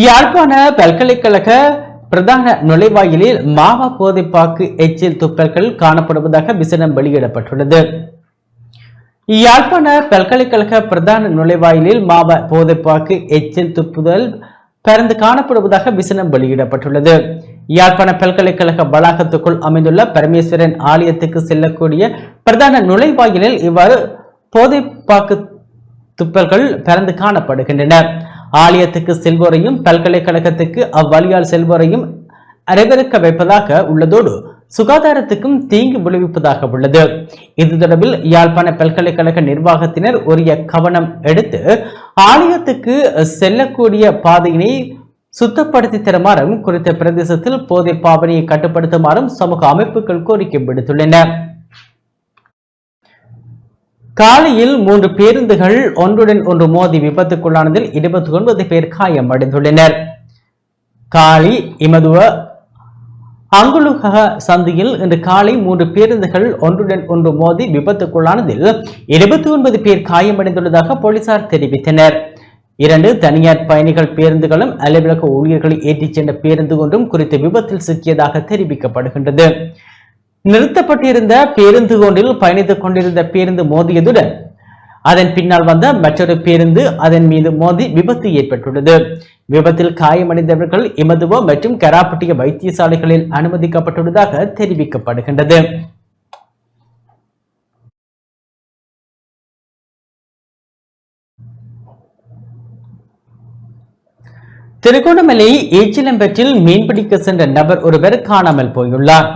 யாழ்ப்பாண பல்கலைக்கழக பிரதான நுழைவாயிலில் மாவா போதைப்பாக்கு எச்சில் துப்பல்கள் காணப்படுவதாக விசனம் வெளியிடப்பட்டுள்ளது. யாழ்ப்பாண பல்கலைக்கழக பிரதான நுழைவாயிலில் மாவா போதைப்பாக்கு எச்சில் துப்புதல் பரந்து காணப்படுவதாக விசனம் வெளியிடப்பட்டுள்ளது. யாழ்ப்பாண பல்கலைக்கழக வளாகத்துக்குள் அமைந்துள்ள பரமேஸ்வரன் ஆலயத்துக்கு செல்லக்கூடிய பிரதான நுழைவாயிலில் இவ்வாறு போதைப்பாக்கு துப்பல்கள் பரந்து காணப்படுகின்றன. ஆலயத்துக்கு செல்வோரையும் பல்கலைக்கழகத்துக்கு அவ்வழியால் செல்வோரையும் அரைவருக்க வைப்பதாக உள்ளதோடு சுகாதாரத்துக்கும் தீங்கு விளைவிப்பதாக உள்ளது. இது தொடர்பில் யாழ்ப்பாண பல்கலைக்கழக நிர்வாகத்தினர் உரிய கவனம் எடுத்து ஆலயத்துக்கு செல்லக்கூடிய பாதையினை சுத்தப்படுத்தி தருமாறும் குறித்த பிரதேசத்தில் போதை பாவனையை கட்டுப்படுத்துமாறும் சமூக அமைப்புகள் கோரிக்கை விடுத்துள்ளன. காலையில் 3 பேருந்துகள் ஒன்றுடன் ஒன்று மோதி விபத்துக்குள்ளானதில் 29 பேர் காயமடைந்துள்ளனர். காலி இமதுவ அங்குலுக சந்தியில் இன்று காலை 3 பேருந்துகள் ஒன்றுடன் ஒன்று மோதி விபத்துக்குள்ளானதில் 29 பேர் காயமடைந்துள்ளதாக போலீசார் தெரிவித்தனர். 2 தனியார் பயணிகள் பேருந்துகளும் அலுவலக ஊழியர்களை ஏற்றிச் சென்ற பேருந்து ஒன்றும் குறித்த விபத்தில் சிக்கியதாக தெரிவிக்கப்படுகின்றது. நிறுத்தப்பட்டிருந்த பேருந்து ஒன்றில் பயணித்துக் கொண்டிருந்த பேருந்து மோதியதுடன் அதன் பின்னால் வந்த மற்றொரு பேருந்து அதன் மீது மோதி விபத்து ஏற்பட்டுள்ளது. விபத்தில் காயமடைந்தவர்கள் இமதுவோ மற்றும் கராப்பட்டிய வைத்தியசாலைகளில் அனுமதிக்கப்பட்டுள்ளதாக தெரிவிக்கப்படுகின்றது. திருகோணமலை ஏச்சிலம்பற்றில் மீன்பிடிக்க சென்ற நபர் ஒருவர் காணாமல் போயுள்ளார்.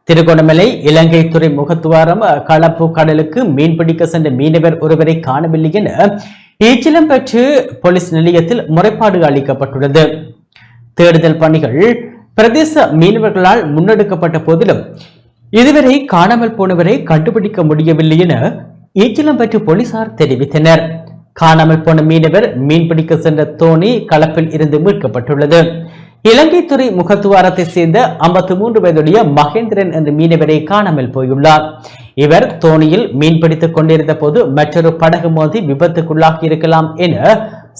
திருகோணமலை இலங்கை துறைமுகத்துவாரம் களப்பு கடலுக்கு மீன்பிடிக்க சென்ற மீனவர் ஒருவரை காணவில்லை என ஏச்சிலம்பற்று போலீஸ் நிலையத்தில் முறைப்பாடு அளிக்கப்பட்டுள்ளது. தேடுதல் பணிகள் பிரதேச மீனவர்களால் முன்னெடுக்கப்பட்ட போதிலும் இதுவரை காணாமல் போனவரை கண்டுபிடிக்க முடியவில்லை என ஏச்சிலம்பற்று போலீசார் தெரிவித்தனர். காணாமல் போன மீனவர் மீன்பிடிக்க சென்ற தோணி களப்பில் இருந்து மீட்கப்பட்டுள்ளது. இலங்கை துறை முகத்துவாரத்தை சேர்ந்த 53 வயதுடைய மகேந்திரன் என்ற மீனவரை காணாமல் போயுள்ளார். இவர் தோணியில் மீன்பிடித்துக் கொண்டிருந்த போது மற்றொரு படகு மோதி விபத்துக்குள்ளாகி இருக்கலாம் என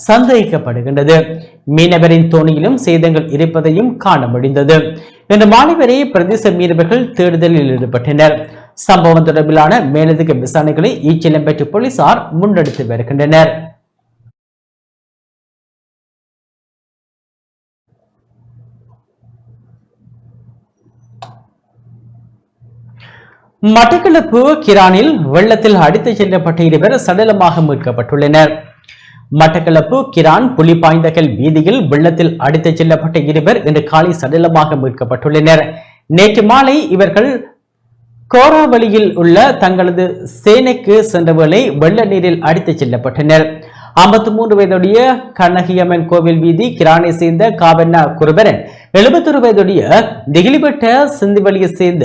சந்தேகிக்கப்படுகின்றது. மீனவரின் தோணியிலும் சேதங்கள் இருப்பதையும் காண முடிந்தது. இன்று மாலை வரை பிரதேச மீனவர்கள் தேடுதலில் ஈடுபட்டனர். சம்பவம் தொடர்பிலான மேலதிக விசாரணைகளை ஈச்சிலம்பற்று போலீசார் முன்னெடுத்து வருகின்றனர். மட்டக்களப்பு கிரானில் வெள்ளத்தில் அடித்துச் செல்லப்பட்ட 2 சடலமாக மீட்கப்பட்டுள்ளனர். மட்டக்களப்பு கிரான் புலிபாய்ந்தகல் வீதியில் வெள்ளத்தில் அடித்துச் செல்லப்பட்ட 2 இன்று காலை சடலமாக மீட்கப்பட்டுள்ளனர். நேற்று மாலை இவர்கள் கோராவளியில் உள்ள தங்களது சேனைக்கு சென்ற வேளை வெள்ள நீரில் அடித்துச் செல்லப்பட்டனர். 53 வயதுடைய கண்ணகியம்மன் கோவில் வீதி கிரானை சேர்ந்த காவண்ணா குருபரன், 71 வயதுடைய திகிலிபட்ட சிந்திவளியை சேர்ந்த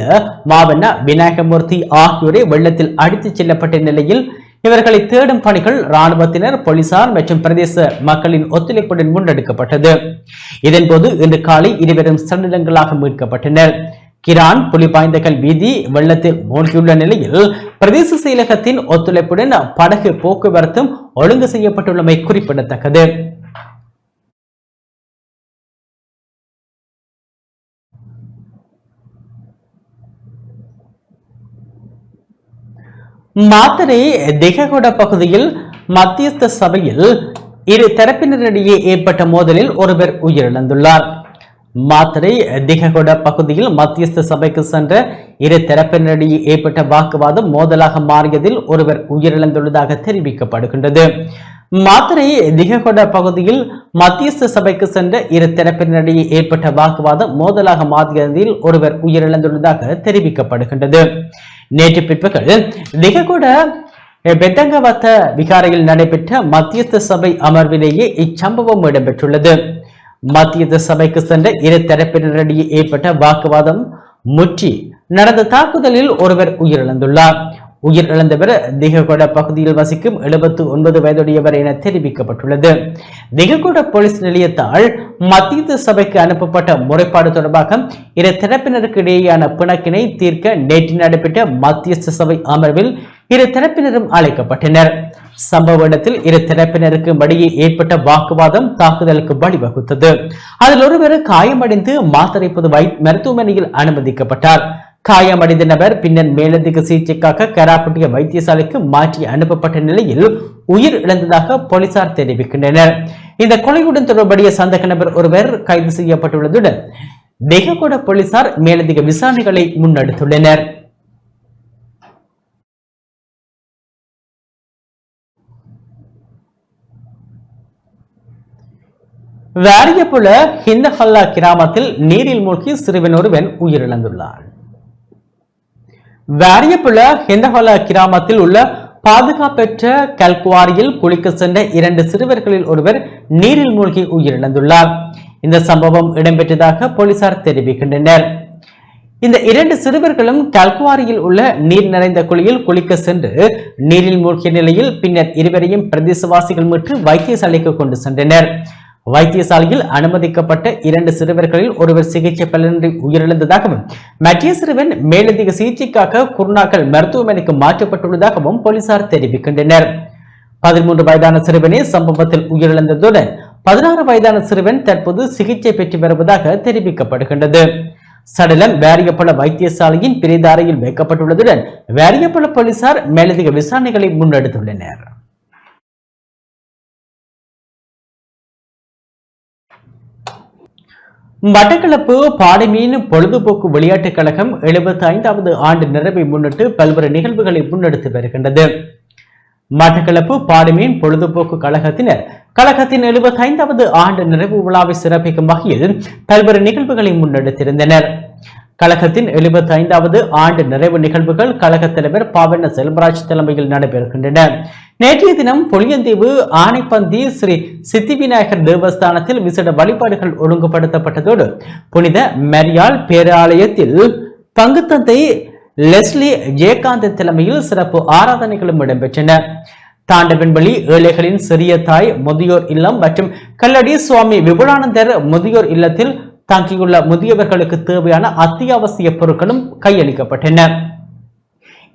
மாவண்ணா விநாயகமூர்த்தி ஆகியோரை வெள்ளத்தில் அடித்துச் செல்லப்பட்ட நிலையில் இவர்களை தேடும் பணிகள் இராணுவத்தினர், போலீசார் மற்றும் பிரதேச மக்களின் ஒத்துழைப்புடன் முன்னெடுக்கப்பட்டது. இதன்போது இன்று காலை 2 சடலங்களாக மீட்கப்பட்டனர். கிரான் புலிபாய்ந்தகல் வீதி வெள்ளத்தில் மூழ்கியுள்ள நிலையில் பிரதேச செயலகத்தின் ஒத்துழைப்புடன் படகு போக்குவரத்தும் ஒழுங்கு செய்யப்பட்டுள்ளமை குறிப்பிடத்தக்கது. மாத்தறை திககொட பகுதியில் மத்தியஸ்த சபையில் இரு தரப்பினரிடையே ஏற்பட்ட மோதலில் ஒருவர் உயிரிழந்துள்ளார். மாத்தறை திககொட பகுதியில் மத்தியஸ்த சபைக்கு சென்ற இரு தரப்பினரிடையே ஏற்பட்ட வாக்குவாதம் மோதலாக மாறியதில் ஒருவர் உயிரிழந்துள்ளதாக தெரிவிக்கப்படுகின்றது. மாத்தறை திககொட பகுதியில் மத்தியஸ்த சபைக்கு சென்ற இரு தரப்பினரிடையே ஏற்பட்ட வாக்குவாதம் மோதலாக மாறியதில் ஒருவர் உயிரிழந்துள்ளதாக தெரிவிக்கப்படுகின்றது. நேற்று பிற்பகல் திககொட பெத்தங்கவத்த விகாரையில் நடைபெற்ற மத்தியஸ்த சபை அமர்விலேயே இச்சம்பவம் இடம்பெற்றுள்ளது. மத்தியஸ்த சபைக்கு சென்ற இரு தரப்பினரிடையே ஏற்பட்ட வாக்குவாதம் முற்றி நடந்த தாக்குதலில் ஒருவர் உயிரிழந்துள்ளார். உயிரிழந்தவர் திககொட பகுதியில் வசிக்கும் 79 வயதுடையவர் என தெரிவிக்கப்பட்டுள்ளது. திககொட போலீஸ் நிலையத்தால் மத்திய சபைக்கு அனுப்பப்பட்ட முறைப்பாடு தொடர்பாக இரு தரப்பினருக்கு இடையேயான பிணக்கினை தீர்க்க நேற்று நடைபெற்ற மத்தியஸ்த சபை அமர்வில் இரு தரப்பினரும் அழைக்கப்பட்டனர். சம்பவ இடத்தில் இரு தரப்பினருக்கு இடையே ஏற்பட்ட வாக்குவாதம் தாக்குதலுக்கு வழிவகுத்தது. அதில் ஒருவர் காயமடைந்து மாத்தறை பொது மருத்துவமனையில் அனுமதிக்கப்பட்டார். காயமடைந்த நபர் பின்னர் மேலதிக சிகிச்சைக்காக கராப்பட்டிய வைத்தியசாலைக்கு மாற்றி அனுப்பப்பட்ட நிலையில் உயிர் இழந்ததாக போலீசார் தெரிவிக்கின்றனர். இந்த கொலையுடன் தொடர்புடைய சந்தேக நபர் ஒருவர் கைது செய்யப்பட்டுள்ளதுடன் திககொட போலீசார் மேலதிக விசாரணைகளை முன்னெடுத்துள்ளனர். வாரியப்புல ஹிந்தஹல்லா கிராமத்தில் நீரில் மூழ்கி சிறுவன் ஒருவன் உயிரிழந்துள்ளார். வாரியப்புல ஹிந்தஹல்லா கிராமத்தில் உள்ள பாதுகாப்பற்ற கல்குவாரியில் குளிக்க சென்ற 2 சிறுவர்களில் ஒருவர் நீரில் மூழ்கி உயிரிழந்துள்ளார். இந்த சம்பவம் இடம்பெற்றதாக போலீசார் தெரிவிக்கின்றனர். இந்த 2 சிறுவர்களும் கல்குவாரியில் உள்ள நீர் நிறைந்த குழியில் குளிக்க சென்று நீரில் மூழ்கிய நிலையில் பின்னர் இருவரையும் பிரதேசவாசிகள் மீட்டு வைத்தியசாலைக்கு கொண்டு சென்றனர். வைத்தியசாலையில் அனுமதிக்கப்பட்ட 2 சிறுவர்களில் ஒருவர் சிகிச்சை பலனின்றி உயிரிழந்ததாகவும் மற்ற சிறுவன் மேலதிக சிகிச்சைக்காக குருநாகல் மருத்துவமனைக்கு மாற்றப்பட்டுள்ளதாகவும் போலீசார் தெரிவிக்கின்றனர். 13 வயதான சிறுவனே சம்பவத்தில் உயிரிழந்ததுடன் 16 வயதான சிறுவன் தற்போது சிகிச்சை பெற்று வருவதாக தெரிவிக்கப்படுகின்றது. சடலம் வாரியப்பள வைத்தியசாலையின் பிரேத அறையில் வைக்கப்பட்டுள்ளதுடன் வாரியப்பள போலீசார் மேலதிக விசாரணைகளை முன்னெடுத்துள்ளனர். மட்டக்களப்பு பாடமீன் பொழுதுபோக்கு விளையாட்டுக் கழகம் 75வது ஆண்டு நிறைவை முன்னிட்டு பல்வேறு நிகழ்வுகளை முன்னெடுத்து வருகின்றது. மட்டக்களப்பு பாடமீன் பொழுதுபோக்கு கழகத்தினர் கழகத்தின் 75வது ஆண்டு நிறைவு விழாவை சிறப்பிக்கும் வகையில் பல்வேறு நிகழ்வுகளை முன்னெடுத்திருந்தனர். கழகத்தின் 75வது ஆண்டு நிறைவு நிகழ்வுகள் கழக தலைவர் பாவண்ண செல்வராஜ் தலைமையில் நடைபெறுகின்றன. நேற்றைய தினம் புளியந்தீவு ஆனைப்பந்தி ஸ்ரீ சித்தி விநாயகர் தேவஸ்தானத்தில் விசேட வழிபாடுகள் ஒழுங்குபடுத்தப்பட்டதோடு புனித மரியாள் பேராலயத்தில் பங்குத்தந்தை லெஸ்லி ஜெயகாந்த் தலைமையில் சிறப்பு ஆராதனைகளும் இடம்பெற்றன. தாண்டவன்வழி ஏழைகளின் சிறிய தாய் முதியோர் இல்லம் மற்றும் கல்லடி சுவாமி விபுலானந்தர் முதியோர் இல்லத்தில் தங்கியுள்ள முதியவர்களுக்கு தேவையான அத்தியாவசிய பொருட்களும் கையளிக்கப்பட்டன.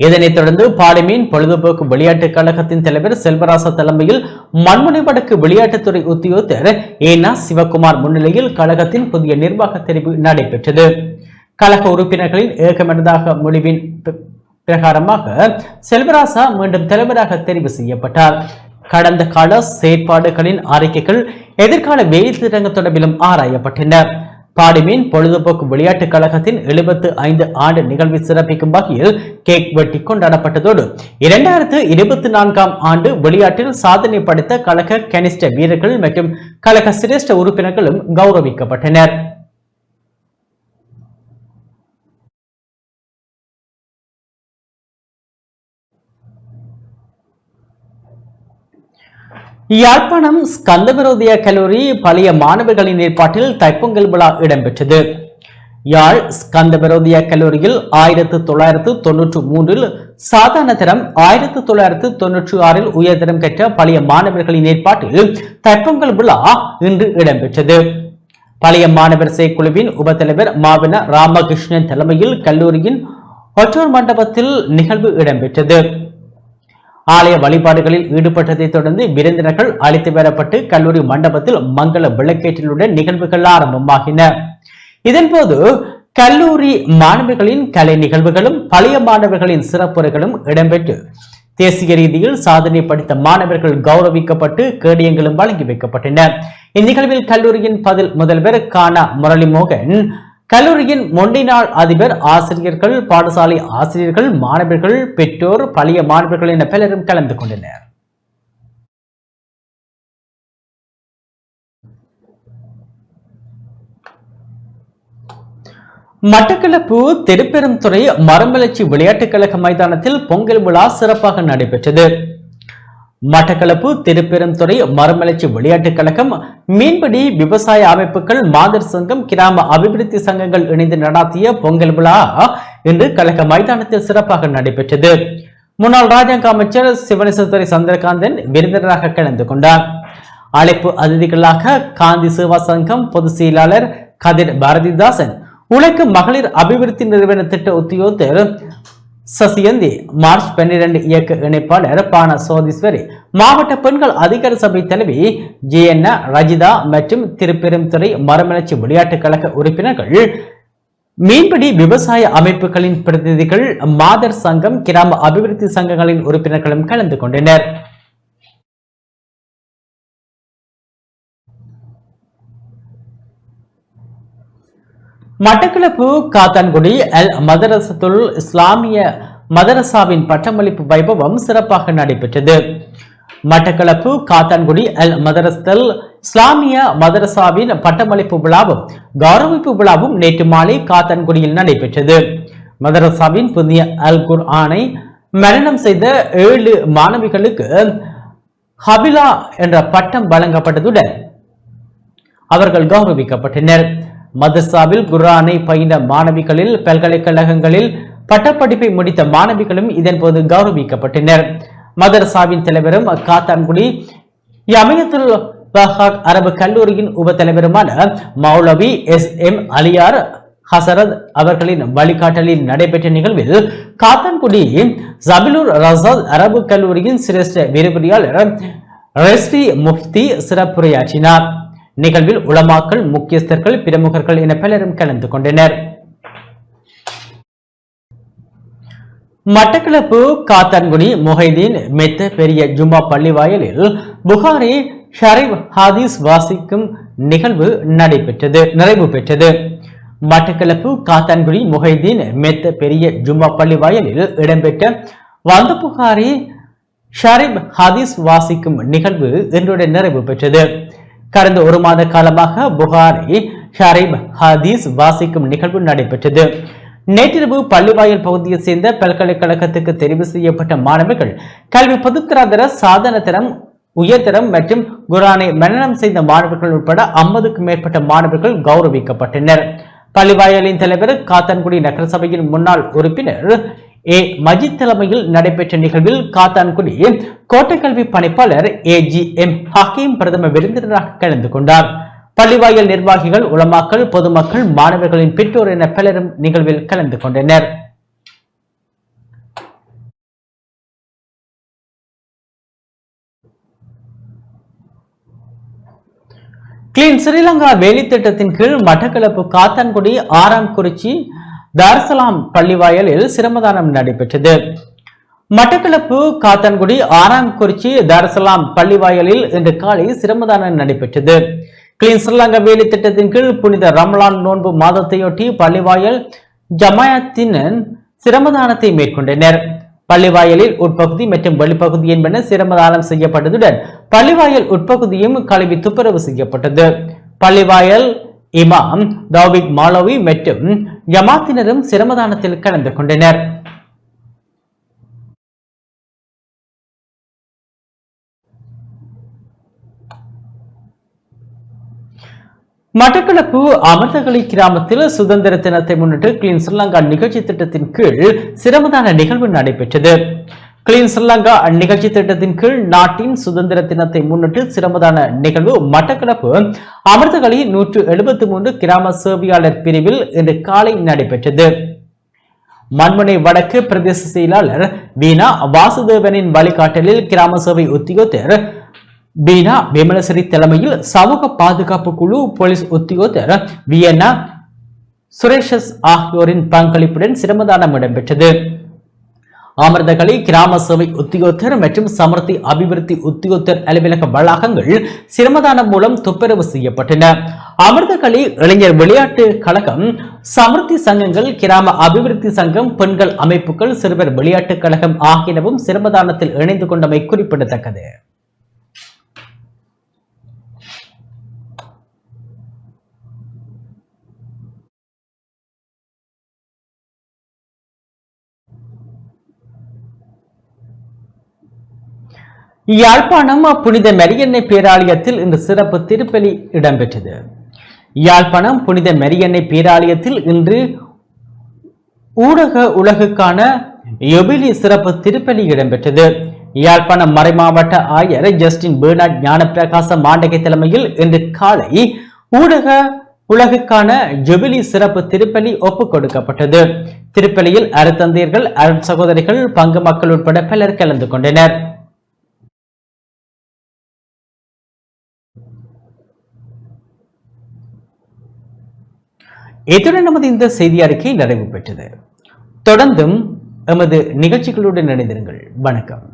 இதனைத் தொடர்ந்து பாடமீன் பொழுதுபோக்கு விளையாட்டுக் கழகத்தின் தலைவர் செல்வராச தலைமையில் மண்முனை வடக்கு விளையாட்டுத்துறை உத்தியோகத்தர் ஏனா சிவகுமார் முன்னிலையில் கழகத்தின் புதிய நிர்வாக தெரிவு நடைபெற்றது. கழக உறுப்பினர்களின் ஏகமனதாக முடிவின் பிரகாரமாக செல்வராசா மீண்டும் தலைவராக தெரிவு செய்யப்பட்டார். கடந்த கால செயற்பாடுகளின் அறிக்கைகள் எதிர்கால வேலை திட்டங்கள் தொடர்பிலும் ஆராயப்பட்டன. பாடிமீன் பொழுதுபோக்கு விளையாட்டுக் கழகத்தின் 75 ஆண்டு நிகழ்வை சிறப்பிக்கும் வகையில் கேக் வெட்டி கொண்டாடப்பட்டதோடு 2024ஆம் ஆண்டு விளையாட்டில் சாதனை படைத்த கழக கனிஷ்ட வீரர்கள் மற்றும் கழக சிரேஷ்ட உறுப்பினர்களும் கௌரவிக்கப்பட்டனர். யாழ்ப்பாணம் ஸ்கந்தவிரோதிய கல்லூரி பழைய மாணவர்களின் ஏற்பாட்டில் தைப்பொங்கல் விழா இடம்பெற்றது. யாழ் ஸ்கந்தவிரோதிய கல்லூரியில் 1993 சாதாரண தரம் 1996 உயர்தரம் பெற்ற பழைய மாணவர்களின் ஏற்பாட்டில் தைப்பொங்கல் விழா இன்று இடம்பெற்றது. பழைய மாணவர் செயற்குழுவின் உபத்தலைவர் மாவன ராமகிருஷ்ணன் தலைமையில் கல்லூரியின் ஒற்றோர் மண்டபத்தில் நிகழ்வு இடம்பெற்றது. ஆலய வழிபாடுகளில் ஈடுபட்டதை தொடர்ந்து விருந்தினர்கள் அழைத்து வரப்பட்டு கல்லூரி மண்டபத்தில் மங்கள விளக்கேற்றலுடன் நிகழ்வுகள் ஆரம்பமாகின. இதன்போது கல்லூரி மாணவர்களின் கலை நிகழ்வுகளும் பழைய மாணவர்களின் சிறப்புரைகளும் இடம்பெற்று தேசிய ரீதியில் சாதனை படித்த மாணவர்கள் கௌரவிக்கப்பட்டு கேடயங்களும் வழங்கி வைக்கப்பட்டன. இந்நிகழ்வில் கல்லூரியின் பதில் முதல்வர் கானா முரளிமோகன், கல்லூரியின் மொண்டினாள் அதிபர், ஆசிரியர்கள், பாடசாலை ஆசிரியர்கள், மாணவர்கள், பெற்றோர், பழைய மாணவர்கள் என பலரும் கலந்து கொண்டனர். மட்டக்களப்பு திருப்பெருந்துறை மரமலர்ச்சி விளையாட்டுக் கழக மைதானத்தில் பொங்கல் விழா சிறப்பாக நடைபெற்றது. மட்டக்களப்பு திருப்பெருந்துறை மரமலர்ச்சி விளையாட்டுக் கழகம், மீன்பிடி விவசாய அமைப்புகள், மாதர் சங்கம், கிராம அபிவிருத்தி சங்கங்கள் இணைந்து நடாத்திய பொங்கல் விழா இன்று கழக மைதானத்தில் சிறப்பாக நடைபெற்றது. முன்னாள் ராஜாங்க அமைச்சர் சிவனேசத்துறை சந்திரகாந்தன் விருந்தினராக கலந்து கொண்டார். அழைப்பு அதிதிகளாக காந்தி சேவா சங்கம் பொதுச் செயலாளர் கதிர் பாரதிதாசன், உழைக்கும் மகளிர் அபிவிருத்தி நிறுவன திட்ட உத்தியோகத்தர் சசியந்தி, மார்ச் 12 இயக்க இணைப்பாளர் பான சோதீஸ்வரி, மாவட்ட பெண்கள் அதிகார சபை தலைவி ஜெயண்ணா ரஜிதா மற்றும் திருப்பெருந்துறை மரமலர்ச்சி விளையாட்டுக் கழக உறுப்பினர்கள், மீன்பிடி விவசாய அமைப்புகளின் பிரதிநிதிகள், மாதர் சங்கம், கிராம அபிவிருத்தி சங்கங்களின் உறுப்பினர்களும் கலந்து கொண்டனர். மட்டக்களப்பு காத்தான்குடி அல் மதரசத்துல் இஸ்லாமிய மதரசாவின் பட்டமளிப்பு வைபவம் சிறப்பாக நடைபெற்றது. மட்டக்களப்பு காத்தான்குடி அல் மதரசத்துல் இஸ்லாமிய மதரசாவின் பட்டமளிப்பு விழாவும் கௌரவிப்பு விழாவும் நேற்று மாலை காத்தான்குடியில் நடைபெற்றது. மதரசாவின் புதிய அல் குர்ஆனை மரணம் செய்த 7 மாணவிகளுக்கு ஹபிலா என்ற பட்டம் வழங்கப்பட்டதுடன் அவர்கள் கௌரவிக்கப்பட்டனர். மதரசாவில் குர்ஆனை பயின்ற மாணவிகளில் பல்கலைக்கழகங்களில் பட்டப்படிப்பை முடித்த மாணவிகளும் இதன்போது கௌரவிக்கப்பட்டனர். மதரசாவின் தலைவரும் காத்தான்குடி யமியத்துல் பஹாக் அரபு கல்லூரியின் உப தலைவருமான மௌலவி SM அலியார் ஹசரத் அவர்களின் வழிகாட்டலில் நடைபெற்ற நிகழ்வில் காத்தான்குடி ஜபிலுர் ரசாத் அரபு கல்லூரியின் சிரேஷ்ட விரிவுரையாளர் ரெஸ்வி முஃப்தி சிறப்புரையாற்றினார். நிகழ்வில் உலமாக்கள், முக்கியஸ்தர்கள், பிரமுகர்கள் என பலரும் கலந்து கொண்டனர். மட்டக்களப்பு காத்தான்குடி முஹைதீன் மெத்த பெரிய ஜும்மா பள்ளி வாயிலில் புகாரி ஷரீப் ஹதீஸ் வாசிக்கும் நிகழ்வு நிறைவு பெற்றது. மட்டக்களப்பு காத்தான்குடி முஹைதீன் மெத்த பெரிய ஜும்மா பள்ளி வாயிலில் இடம்பெற்ற வந்த புகாரி ஷரீப் ஹதீஸ் வாசிக்கும் நிகழ்வு இன்றுடன் நிறைவு பெற்றது. கடந்த 1 மாத காலமாக புகாரி ஷரீப் ஹதீஸ் வாசிக்கும் நிகழ்வு நடைபெற்றது. நேற்றிரவு பள்ளிவாயல் பகுதியை சேர்ந்த பல்கலைக்கழகத்துக்கு தெரிவு செய்யப்பட்ட மாணவர்கள் கல்வி பொதுத்தராதர சாதன தரம், உயர்தரம் மற்றும் குர்ஆனை மனனம் செய்த மாணவர்கள் உட்பட 50க்கும் மேற்பட்ட மாணவர்கள் கௌரவிக்கப்பட்டனர். பள்ளிவாயலின் தலைவர் காத்தான்குடி நகரசபையின் முன்னாள் உறுப்பினர் மஜித் தலைமையில் நடைபெற்ற நிகழ்வில் காத்தான்குடி கோட்டை கல்வி பணிப்பாளர் AGM ஹக்கீம் பிரதம விருந்தினராக கலந்து கொண்டார். பள்ளிவாயல் நிர்வாகிகள், உலமாக்கள், பொதுமக்கள், மாணவர்களின் பெற்றோர் என பலரும் நிகழ்வில் கலந்து கொண்டனர். கிளீன் ஸ்ரீலங்கா வேலை திட்டத்தின் கீழ் மட்டக்களப்பு காத்தான்குடி ஆறாம்குறிச்சி தார்சலாம் பள்ளிவாயலில் சிரமதானம் நடைபெற்றது. மட்டக்களப்பு காத்தான்குடி ஆறாம்குறிச்சி தார்சலாம் பள்ளிவாயலில் இன்று காலை சிரமதானம் நடைபெற்றது. கிளீன் ஸ்ரீலங்கா வேலை திட்டத்தின் கீழ் புனித ரமலான் நோன்பு மாதத்தையொட்டி பள்ளிவாயல் ஜமாயத்தினர் சிரமதானத்தை மேற்கொண்டனர். பள்ளிவாயலில் உட்பகுதி மற்றும் வெளிப்பகுதி என்பன சிரமதானம் செய்யப்பட்டதுடன் பள்ளிவாயல் உட்பகுதியும் கழுவி துப்புரவு செய்யப்பட்டது. பள்ளிவாயல் இமாம் தௌபிக் மாலவி மற்றும் ஜமாத்தினரும் சிரமதானத்தில் கலந்து கொண்டனர். மட்டக்களப்பு அமர்தகளி கிராமத்தில் சுதந்திர தினத்தை முன்னிட்டு கிளீன் ஸ்ரீலங்கா நிகழ்ச்சி திட்டத்தின் கீழ் சிரமதான நிகழ்வு நடைபெற்றது. கிளீன் ஸ்ரீலங்கா நிகழ்ச்சி திட்டத்தின் கீழ் நாட்டின் சுதந்திர தினத்தை முன்னிட்டு சிரமதான நிகழ்வு மட்டக்களப்பு அமர்தகளி 173 கிராம சேவையாளர் பிரிவில் இன்று காலை நடைபெற்றது. மண்முனை வடக்கு பிரதேச செயலாளர் வீணா வாசுதேவனின் வழிகாட்டலில் கிராம சேவை உத்தியோகத்தர் பீனா விமலசரி தலைமையில் சமூக பாதுகாப்பு குழு, போலீஸ் உத்தியோகத்தர் வியன்னா சுரேஷஸ் ஆகியோரின் பங்களிப்புடன் சிரமதானம் இடம்பெற்றது. அமிர்தகளி கிராம சேவை உத்தியோகத்தர் மற்றும் சமர்த்தி அபிவிருத்தி உத்தியோகத்தர் அலுவலக வளாகங்கள் சிரமதானம் மூலம் துப்புரவு செய்யப்பட்டன. அமிர்தகளி இளைஞர் விளையாட்டு கழகம், சமர்த்தி சங்கங்கள், கிராம அபிவிருத்தி சங்கம், பெண்கள் அமைப்புகள், சிறுவர் விளையாட்டுக் கழகம் ஆகியனவும் சிரமதானத்தில் இணைந்து கொண்டமை குறிப்பிடத்தக்கது. யாழ்ப்பாணம் புனித மரியன்னை பேராலயத்தில் இன்று சிறப்பு திருப்பலி இடம்பெற்றது. யாழ்ப்பாணம் புனித மரியன்னை பேராலயத்தில் இன்று ஊடக உலகுக்கான யுபிலி சிறப்பு திருப்பலி இடம்பெற்றது. யாழ்ப்பாணம் மறைமாவட்ட ஆயர் ஜஸ்டின் பெர்னார்ட் ஞானப்பிரகாச மாண்டகை தலைமையில் இன்று காலை ஊடக உலகுக்கான ஜுபிலி சிறப்பு திருப்பலி ஒப்புக் கொடுக்கப்பட்டது. திருப்பலியில் அருத்தந்தையர்கள், அருட்சகோதரிகள், பங்கு மக்கள் உட்பட பலர் கலந்து கொண்டனர். இத்துடன் நமது இந்த செய்தி அறிக்கை நிறைவு பெற்றது. தொடர்ந்தும் எமது நிகழ்ச்சிகளுடன் இணைந்திருங்கள். வணக்கம்.